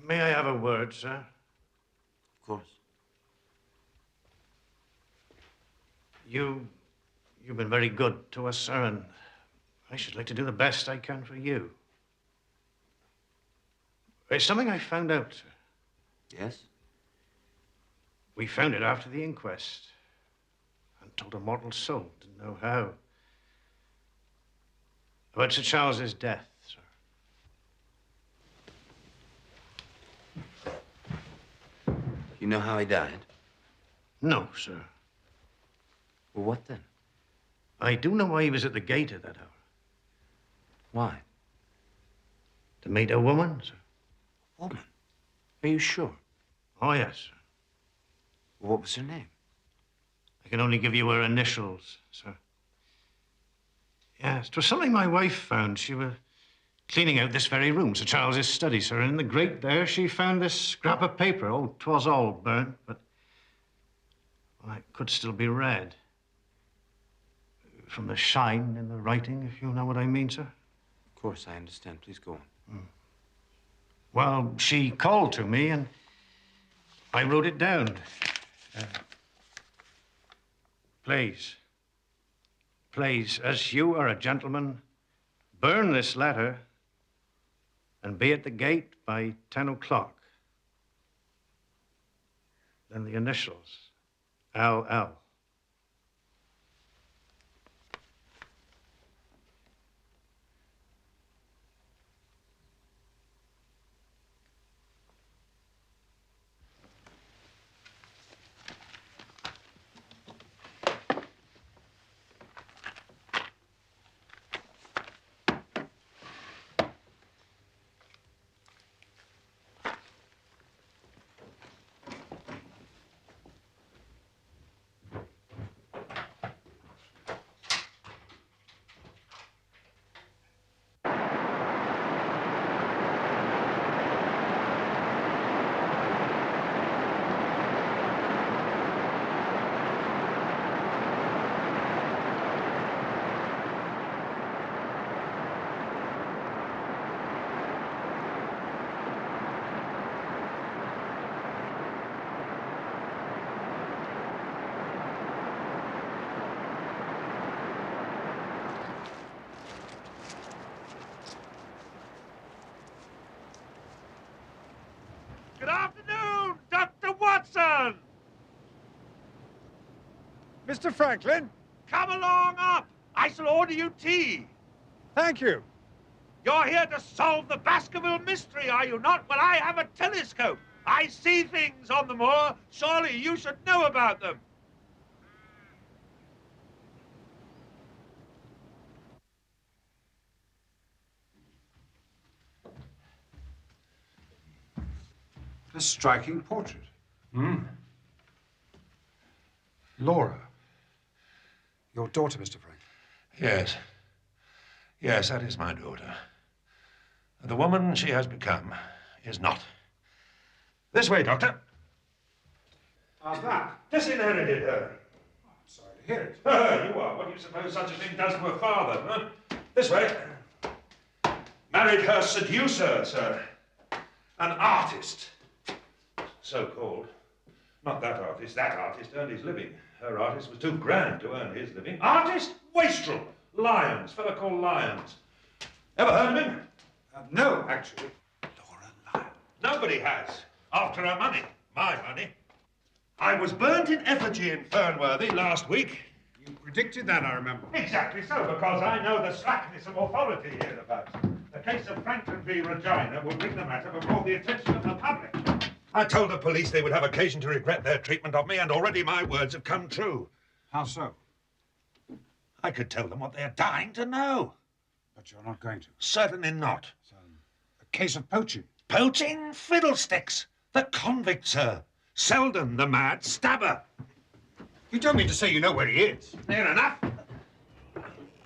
May I have a word, sir? Of course. You've been very good to us, sir, and I should like to do the best I can for you. It's something I found out, sir. Yes? We found it after the inquest and told a mortal soul didn't know how. About Sir Charles's death, sir. You know how he died? No, sir. Well, what then? I do know why he was at the gate at that hour. Why? To meet a woman, sir. Woman? Are you sure? Oh, yes, sir. Well, what was her name? I can only give you her initials, sir. Yes, 'twas something my wife found. She was cleaning out this very room, Sir Charles's study, sir, and in the grate there she found this scrap of paper. Oh, 'twas all burnt, but well, it could still be read. From the shine in the writing, if you know what I mean, sir. Of course, I understand. Please go on. Well, she called to me, and I wrote it down. Please, as you are a gentleman, burn this letter and be at the gate by 10 o'clock. Then the initials, LL. Good afternoon, Dr. Watson! Mr. Franklin? Come along up. I shall order you tea. Thank you. You're here to solve the Baskerville mystery, are you not? Well, I have a telescope. I see things on the moor. Surely you should know about them. A striking portrait. Laura. Your daughter, Mr. Franklin. Yes. Yes, that is my daughter. The woman she has become is not. This way, Doctor. How's that? Disinherited her. I'm sorry to hear it. You are. What do you suppose such a thing does to a father, huh? This way. Married her seducer, sir. An artist. So-called. Not that artist. That artist earned his living. Her artist was too grand to earn his living. Artist? Wastrel. Lyons. Fellow called Lyons. Ever heard of him? No, actually. Laura Lyons. Nobody has. After her money. My money. I was burnt in effigy in Fernworthy last week. You predicted that, I remember. Exactly so, because I know the slackness of authority hereabouts. The case of Franklin v. Regina will bring the matter before the attention of the public. I told the police they would have occasion to regret their treatment of me, and already my words have come true. How so? I could tell them what they're dying to know. But you're not going to. Certainly not. So, a case of poaching. Poaching? Fiddlesticks. The convict, sir. Selden, the mad stabber. You don't mean to say you know where he is? Near enough.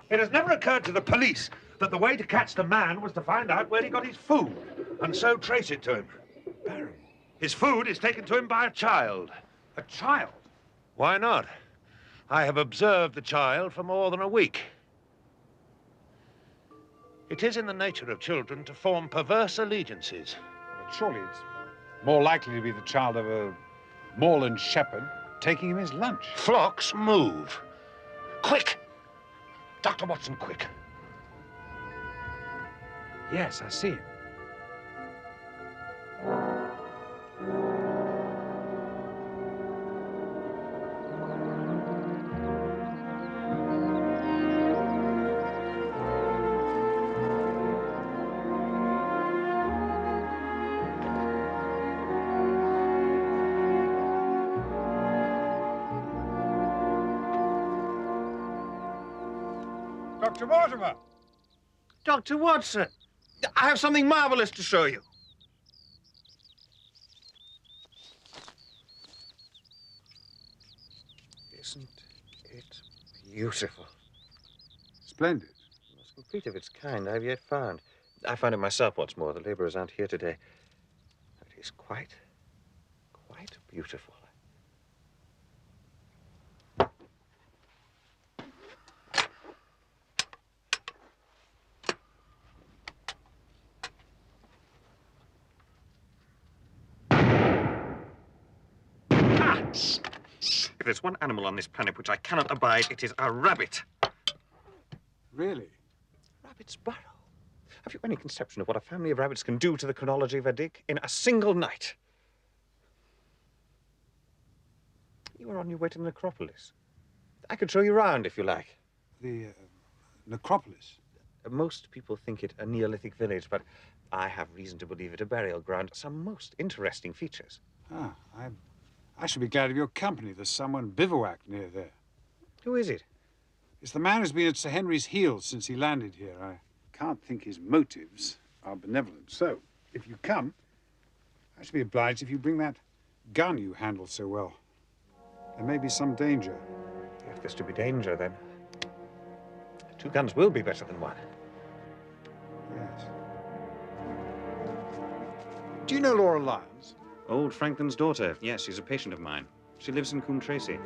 It has never occurred to the police that the way to catch the man was to find out where he got his food, and so trace it to him. Barry. His food is taken to him by a child. A child? Why not? I have observed the child for more than a week. It is in the nature of children to form perverse allegiances. A Surely it's more likely to be the child of a moorland shepherd taking him his lunch. Flocks, move. Quick! Dr. Watson, quick. Yes, I see him. Dr. Mortimer! Dr. Watson, I have something marvelous to show you. Isn't it beautiful? Splendid. The most complete of its kind I've yet found. I found it myself, what's more. The laborers aren't here today. It is quite beautiful. If there's one animal on this planet which I cannot abide, it is a rabbit. Really? Rabbit's burrow. Have you any conception of what a family of rabbits can do to the chronology of a dick in a single night? You are on your way to the necropolis. I could show you round if you like. The necropolis? Most people think it a Neolithic village, but I have reason to believe it a burial ground. Some most interesting features. Ah, I should be glad of your company. There's someone bivouacked near there. Who is it? It's the man who's been at Sir Henry's heels since he landed here. I can't think his motives are benevolent. So, if you come, I should be obliged if you bring that gun you handle so well. There may be some danger. If there's to be danger, then 2 guns will be better than 1. Yes. Do you know Laura Lyons? Old Franklin's daughter. Yes, she's a patient of mine. She lives in Coombe Tracy.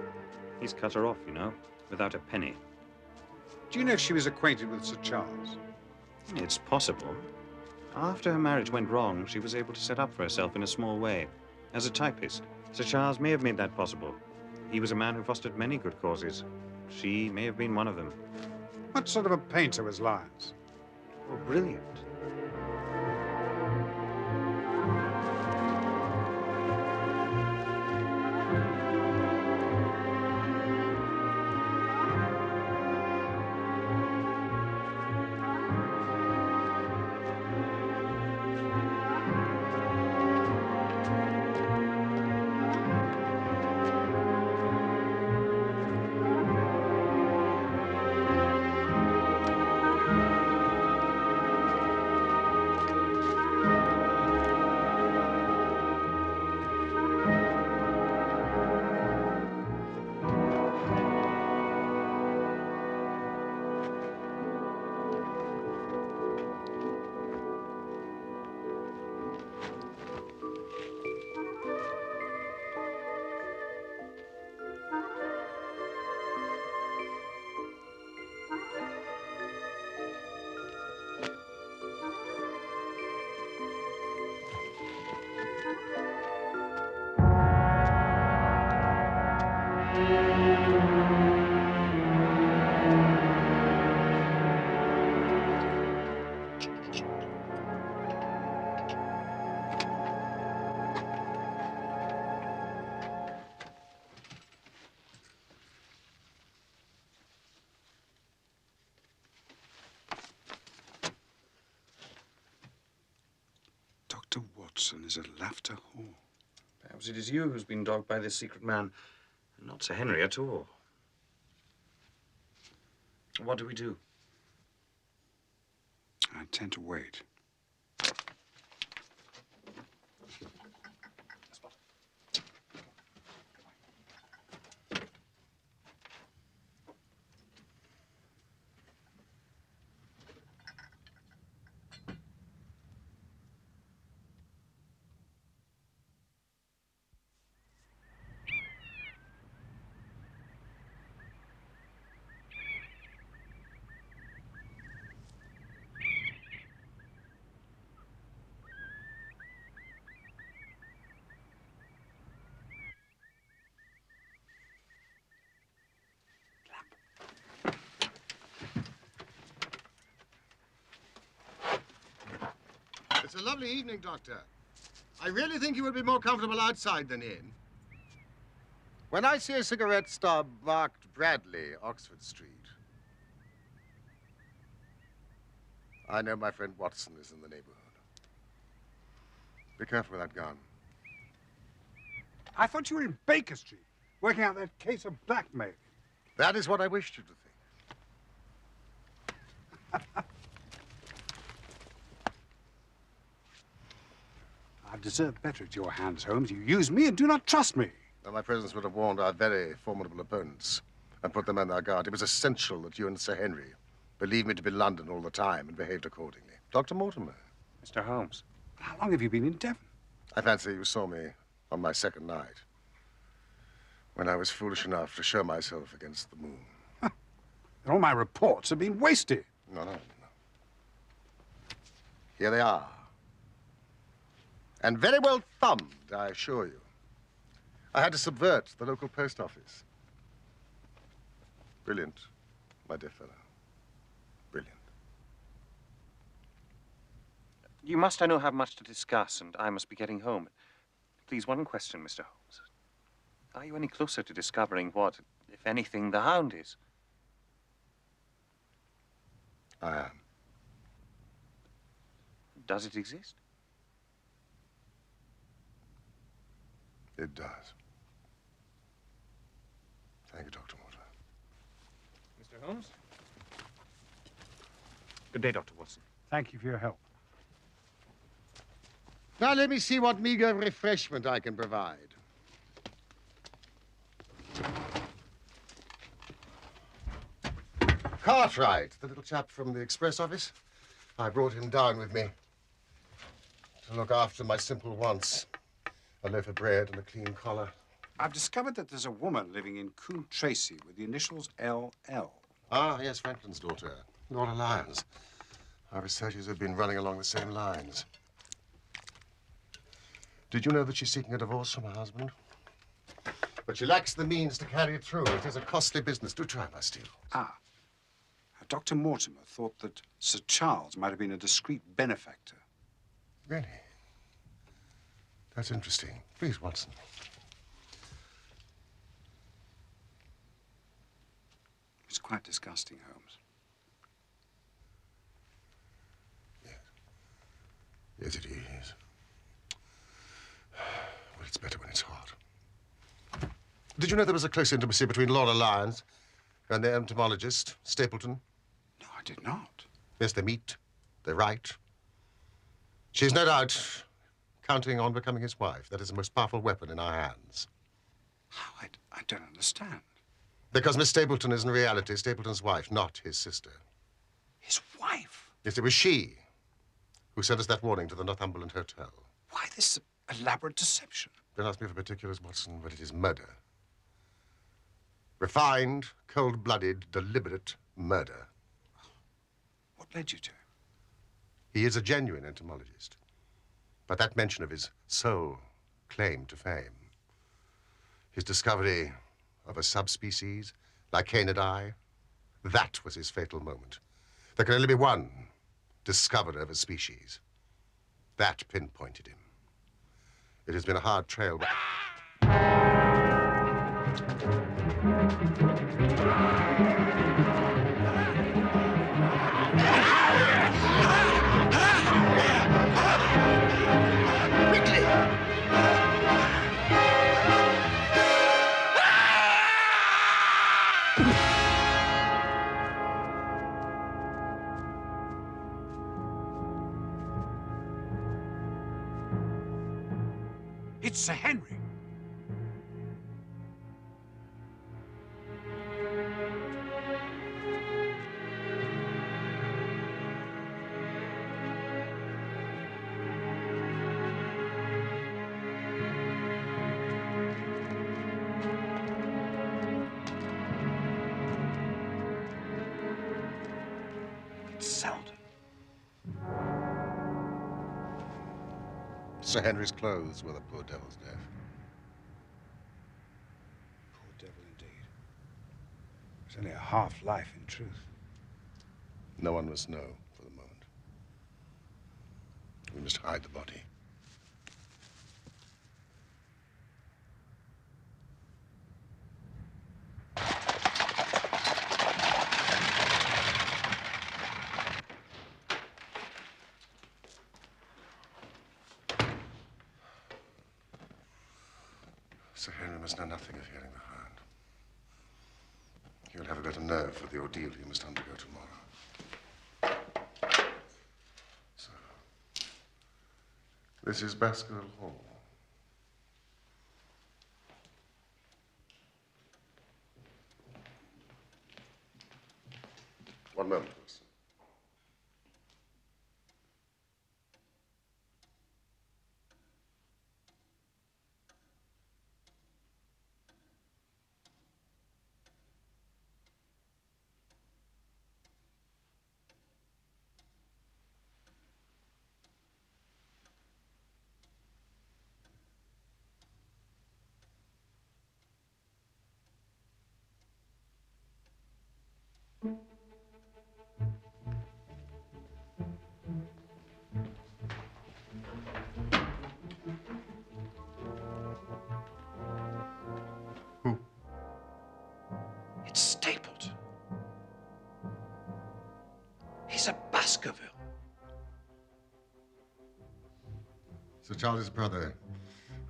He's cut her off, you know, without a penny. Do you know if she was acquainted with Sir Charles? It's possible. After her marriage went wrong, she was able to set up for herself in a small way. As a typist, Sir Charles may have made that possible. He was a man who fostered many good causes. She may have been one of them. What sort of a painter was Lyons? Oh, brilliant. Dr. Watson is at Laughter Hall. Perhaps it is you who's been dogged by this secret man, and not Sir Henry at all. What do we do? I intend to wait. it's a lovely evening, Doctor. I really think you would be more comfortable outside than in. When I see a cigarette stub marked Bradley, Oxford Street, I know my friend Watson is in the neighborhood. Be careful with that gun. I thought you were in Baker Street, working out that case of blackmail. That is what I wished you to think. I deserve better at your hands, Holmes. You use me and do not trust me. Well, my presence would have warned our very formidable opponents and put them on their guard. It was essential that you and Sir Henry believed me to be London all the time and behaved accordingly. Dr. Mortimer. Mr. Holmes, how long have you been in Devon? I fancy you saw me on my second night, when I was foolish enough to show myself against the moon. Huh. All my reports have been wasted. No. Here they are. And very well thumbed, I assure you. I had to subvert the local post office. Brilliant, my dear fellow. Brilliant. You must, I know, have much to discuss, and I must be getting home. Please, one question, Mr. Holmes. Are you any closer to discovering what, if anything, the Hound is? I am. Does it exist? It does. Thank you, Dr. Mortimer. Mr. Holmes? Good day, Dr. Watson. Thank you for your help. Now let me see what meager refreshment I can provide. Cartwright, the little chap from the express office. I brought him down with me to look after my simple wants. A loaf of bread and a clean collar. I've discovered that there's a woman living in Coombe Tracy with the initials LL. Ah, yes, Franklin's daughter, Laura Lyons. Our researchers have been running along the same lines. Did you know that she's seeking a divorce from her husband? But she lacks the means to carry it through. It is a costly business. Do try my steel. Ah. Dr. Mortimer thought that Sir Charles might have been a discreet benefactor. Really? That's interesting. Please, Watson. It's quite disgusting, Holmes. Yes, it is. Well, it's better when it's hot. Did you know there was a close intimacy between Laura Lyons and the entomologist, Stapleton? No, I did not. Yes, they meet. They write. She's no doubt counting on becoming his wife. That is the most powerful weapon in our hands. How? I don't understand. Because Miss Stapleton is in reality Stapleton's wife, not his sister. His wife? Yes, it was she who sent us that warning to the Northumberland Hotel. Why this elaborate deception? Don't ask me for particulars, Watson, but it is murder. Refined, cold-blooded, deliberate murder. What led you to him? He is a genuine entomologist. But that mention of his sole claim to fame, his discovery of a subspecies, Lycaenidae, that was his fatal moment. There can only be one discoverer of a species. That pinpointed him. It has been a hard trail, but... It's Sir Henry. It's Selden. Sir Henry's clothes were the poor devil's death. Poor devil indeed. It's only a half-life in truth. No one must know for the moment. We must hide the body. Sir Henry must know nothing of hearing the Hound. He'll have a better nerve for the ordeal he must undergo tomorrow. So, this is Baskerville Hall. One moment, Wilson. It's Stapleton. He's a Baskerville. Sir Charles's brother,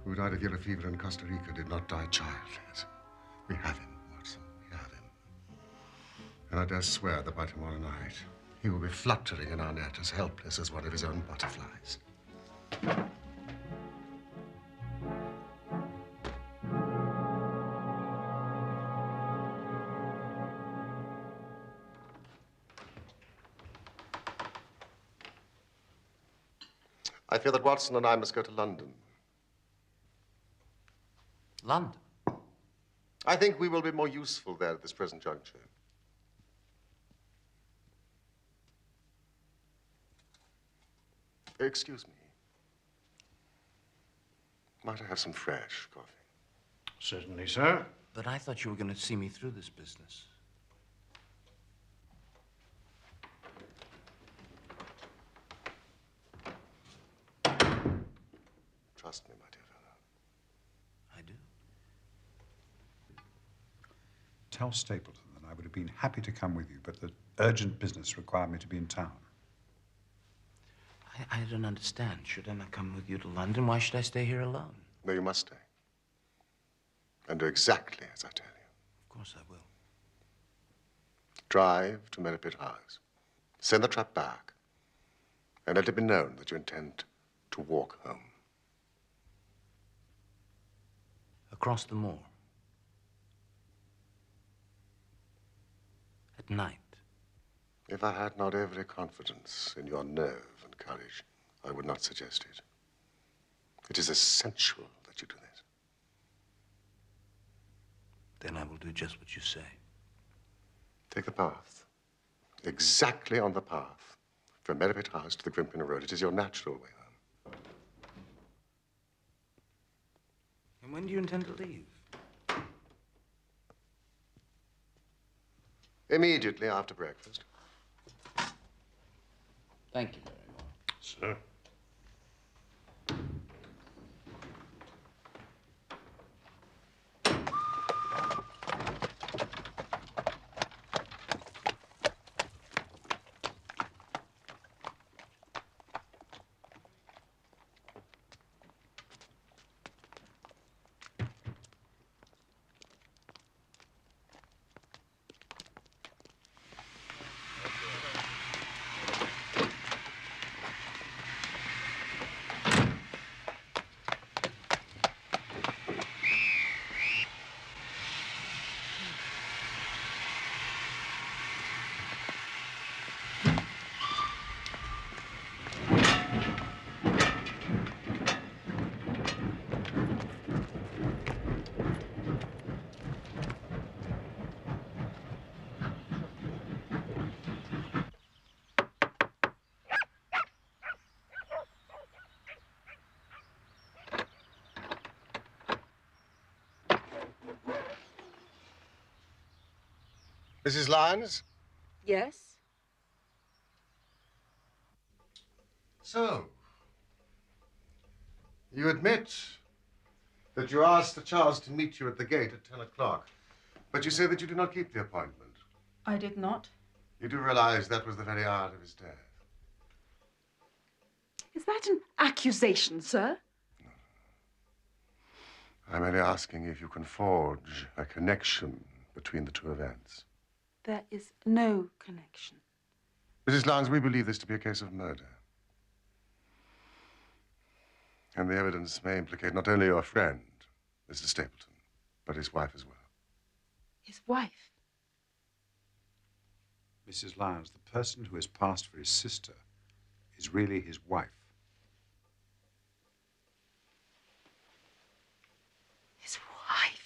who died of yellow fever in Costa Rica, did not die childless. We have him, Watson. We have him. And I dare swear that by tomorrow night, he will be fluttering in our net as helpless as one of his own butterflies. I fear that Watson and I must go to London. London? I think we will be more useful there at this present juncture. Excuse me. Might I have some fresh coffee? Certainly, sir. But I thought you were going to see me through this business. Trust me, my dear fellow. I do. Tell Stapleton that I would have been happy to come with you, but that urgent business required me to be in town. I don't understand. Should I not come with you to London? Why should I stay here alone? No, you must stay. And do exactly as I tell you. Of course I will. Drive to Merripit House. Send the trap back. And let it be known that you intend to walk home. Across the moor. At night. If I had not every confidence in your nerve and courage, I would not suggest it. It is essential that you do this. Then I will do just what you say. Take the path. Exactly on the path. From Merripit House to the Grimpen Road. It is your natural way home. And when do you intend to leave? Immediately after breakfast. Thank you very much. Sir. Mrs. Lyons? Yes? So, You admit that you asked Sir Charles to meet you at the gate at 10 o'clock, but you say that you did not keep the appointment. I did not. You do realize that was the very hour of his death. Is that an accusation, sir? I'm only asking if you can forge a connection between the two events. There is no connection. Mrs. Lyons, we believe this to be a case of murder. And the evidence may implicate not only your friend, Mr. Stapleton, but his wife as well. His wife? Mrs. Lyons, the person who has passed for his sister is really his wife. His wife?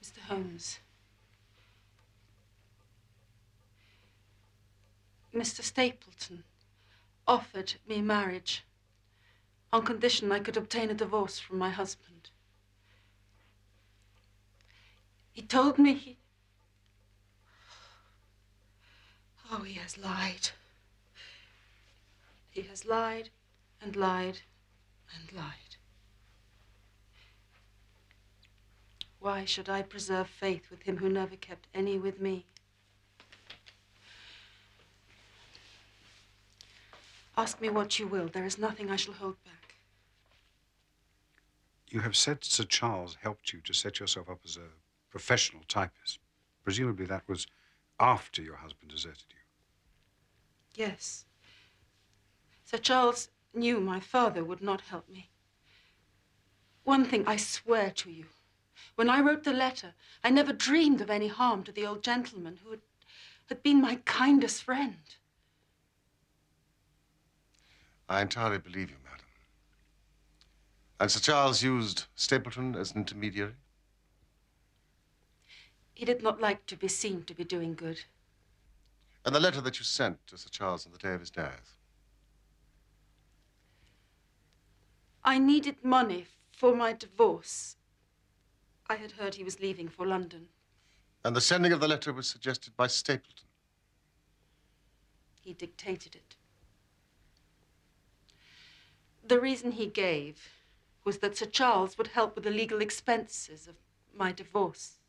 Mr. Holmes. Mr. Stapleton offered me marriage on condition I could obtain a divorce from my husband. He told me he... Oh, he has lied. He has lied and lied and lied. Why should I preserve faith with him who never kept any with me? Ask me what you will. There is nothing I shall hold back. You have said Sir Charles helped you to set yourself up as a professional typist. Presumably that was after your husband deserted you. Yes. Sir Charles knew my father would not help me. One thing I swear to you. When I wrote the letter, I never dreamed of any harm to the old gentleman who had been my kindest friend. I entirely believe you, madam. And Sir Charles used Stapleton as an intermediary? He did not like to be seen to be doing good. And the letter that you sent to Sir Charles on the day of his death? I needed money for my divorce. I had heard he was leaving for London. And the sending of the letter was suggested by Stapleton? He dictated it. The reason he gave was that Sir Charles would help with the legal expenses of my divorce.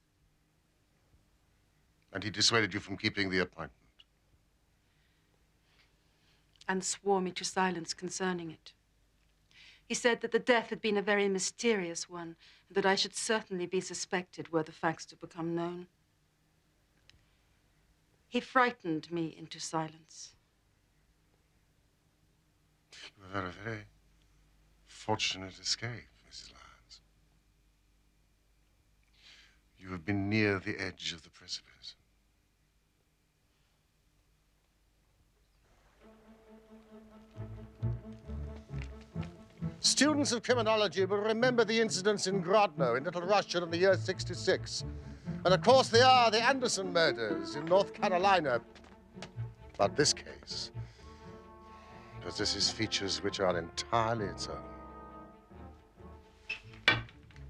And he dissuaded you from keeping the appointment? And swore me to silence concerning it. He said that the death had been a very mysterious one, and that I should certainly be suspected were the facts to become known. He frightened me into silence. You have had a very fortunate escape, Mrs. Lyons. You have been near the edge of the precipice. Students of criminology will remember the incidents in Grodno in Little Russia in the year 66. And of course there are the Anderson murders in North Carolina. But this case possesses features which are entirely its own.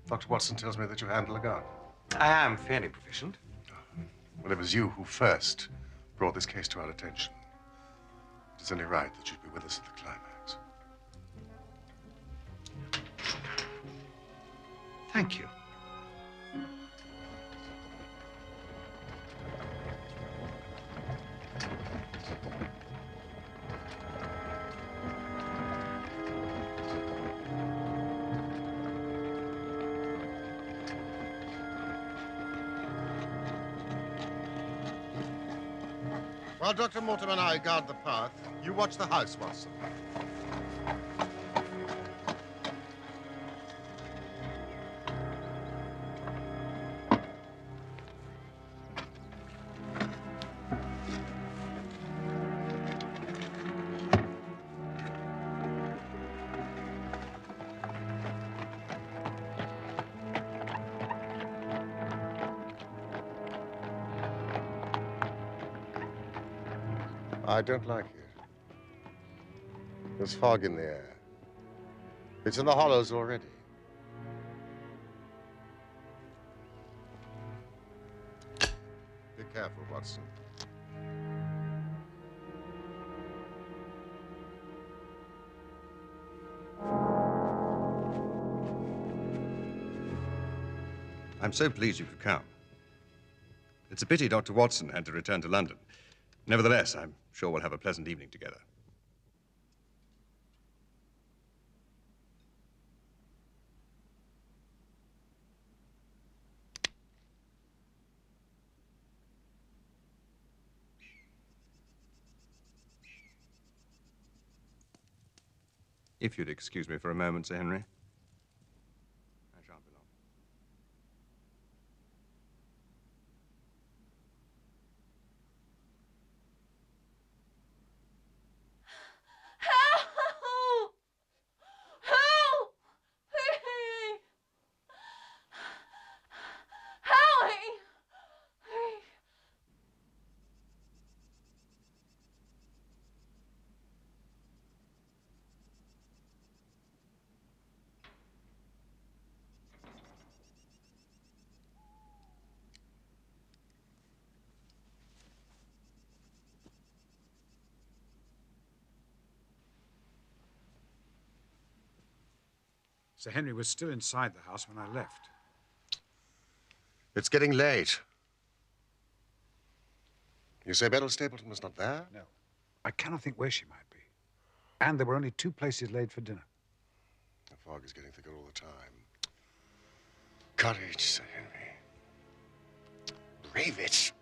Dr. Watson tells me that you handle a gun. I am fairly proficient. Well, it was you who first brought this case to our attention. It is only right that you be with us at the climax. Thank you. While Dr. Mortimer and I guard the path, you watch the house, Watson. I don't like it. There's fog in the air. It's in the hollows already. Be careful, Watson. I'm so pleased you could come. It's a pity Dr. Watson had to return to London. Nevertheless, I'm sure we'll have a pleasant evening together. If you'd excuse me for a moment, Sir Henry. I shan't be long. Help! Help! Please! Help me! Please. Sir Henry was still inside the house when I left. It's getting late. You say Beryl Stapleton was not there? No. I cannot think where she might be. And there were only 2 places laid for dinner. The fog is getting thicker all the time. Courage, Sir Henry. Brave it.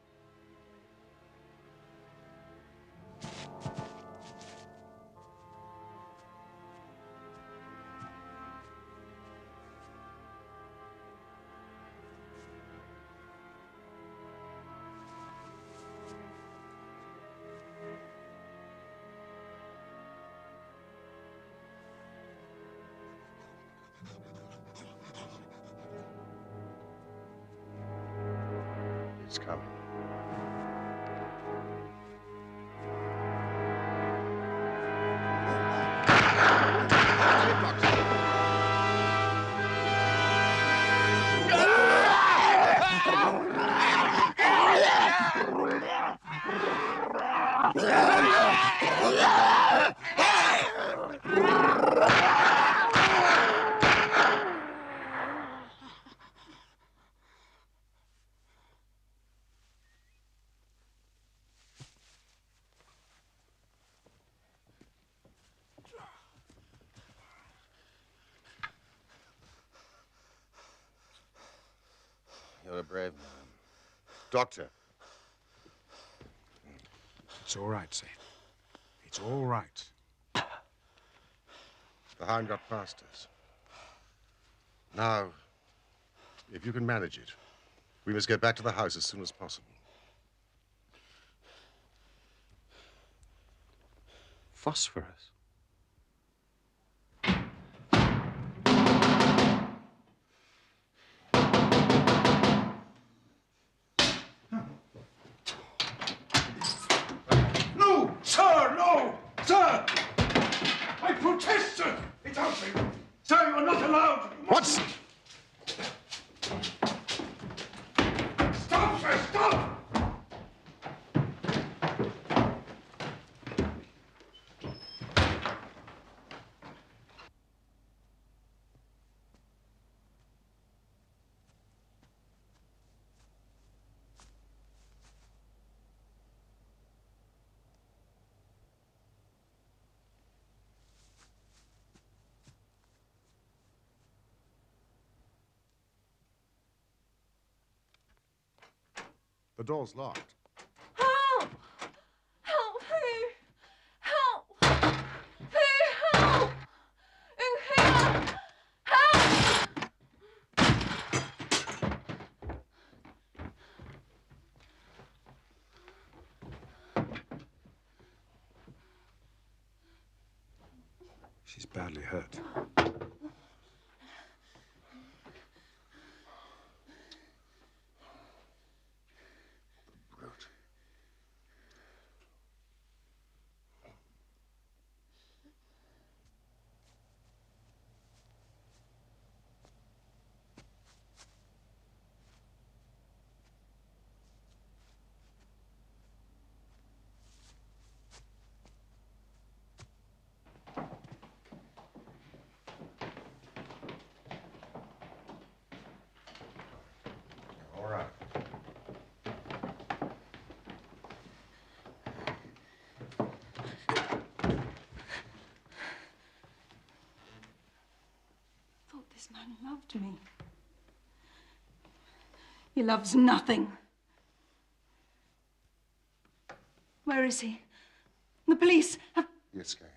It's coming. You're a brave man. Doctor. It's all right, Saint. It's all right. The Hound got past us. Now, if you can manage it, we must get back to the house as soon as possible. Phosphorus. No, sir, no! Sir! I protest, sir! It's out there! Sir, you are not allowed! Watson! Stop, sir, stop! The door's locked. Help! badly hurt. All right. I thought this man loved me. He loves nothing. Where is he? The police have... He escaped.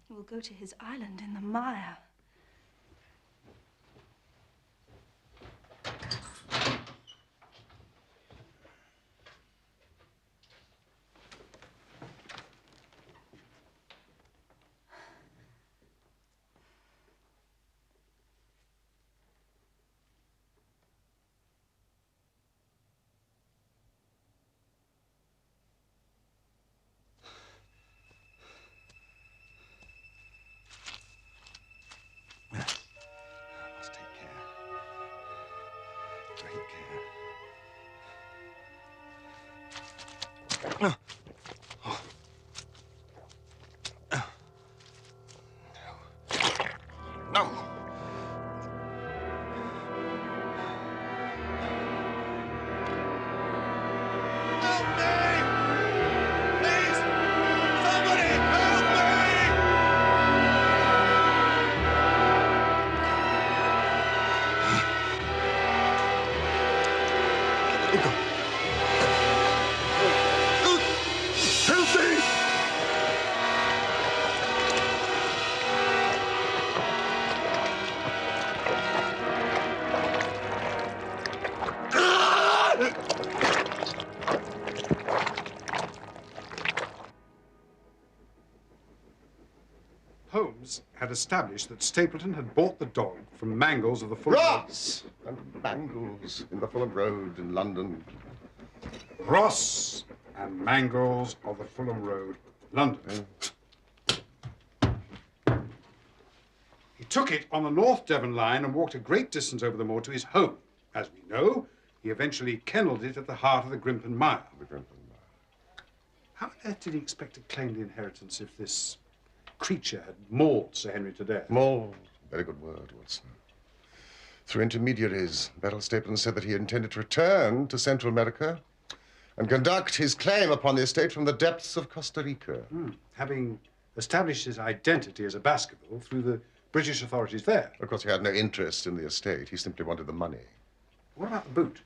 He will go to his island in the mire. No. Help me! Please! Somebody help me! Help me! Holmes had established that Stapleton had bought the dog from Mangles of the Fulham Ross and Mangles in the Fulham Road in London. Ross and Mangles of the Fulham Road, London. He took it on the North Devon line and walked a great distance over the moor to his home. As we know, he eventually kennelled it at the heart of the Grimpen Mire. How on earth did he expect to claim the inheritance if this creature had mauled Sir Henry to death? Mauled. Very good word, Watson. Through intermediaries, Beryl Stapleton said that he intended to return to Central America and conduct his claim upon the estate from the depths of Costa Rica. Having established his identity as a Baskerville through the British authorities there. Of course, he had no interest in the estate. He simply wanted the money. What about the boot?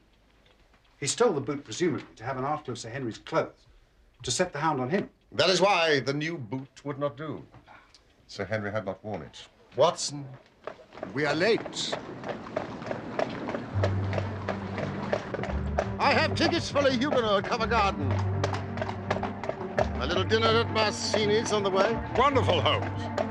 He stole the boot, presumably, to have an article of Sir Henry's clothes, to set the hound on him. That is why the new boot would not do. Sir Henry had not worn it. Watson, we are late. I have tickets for the Huguenot at Covent Garden. A little dinner at Massini's on the way. Wonderful, Holmes.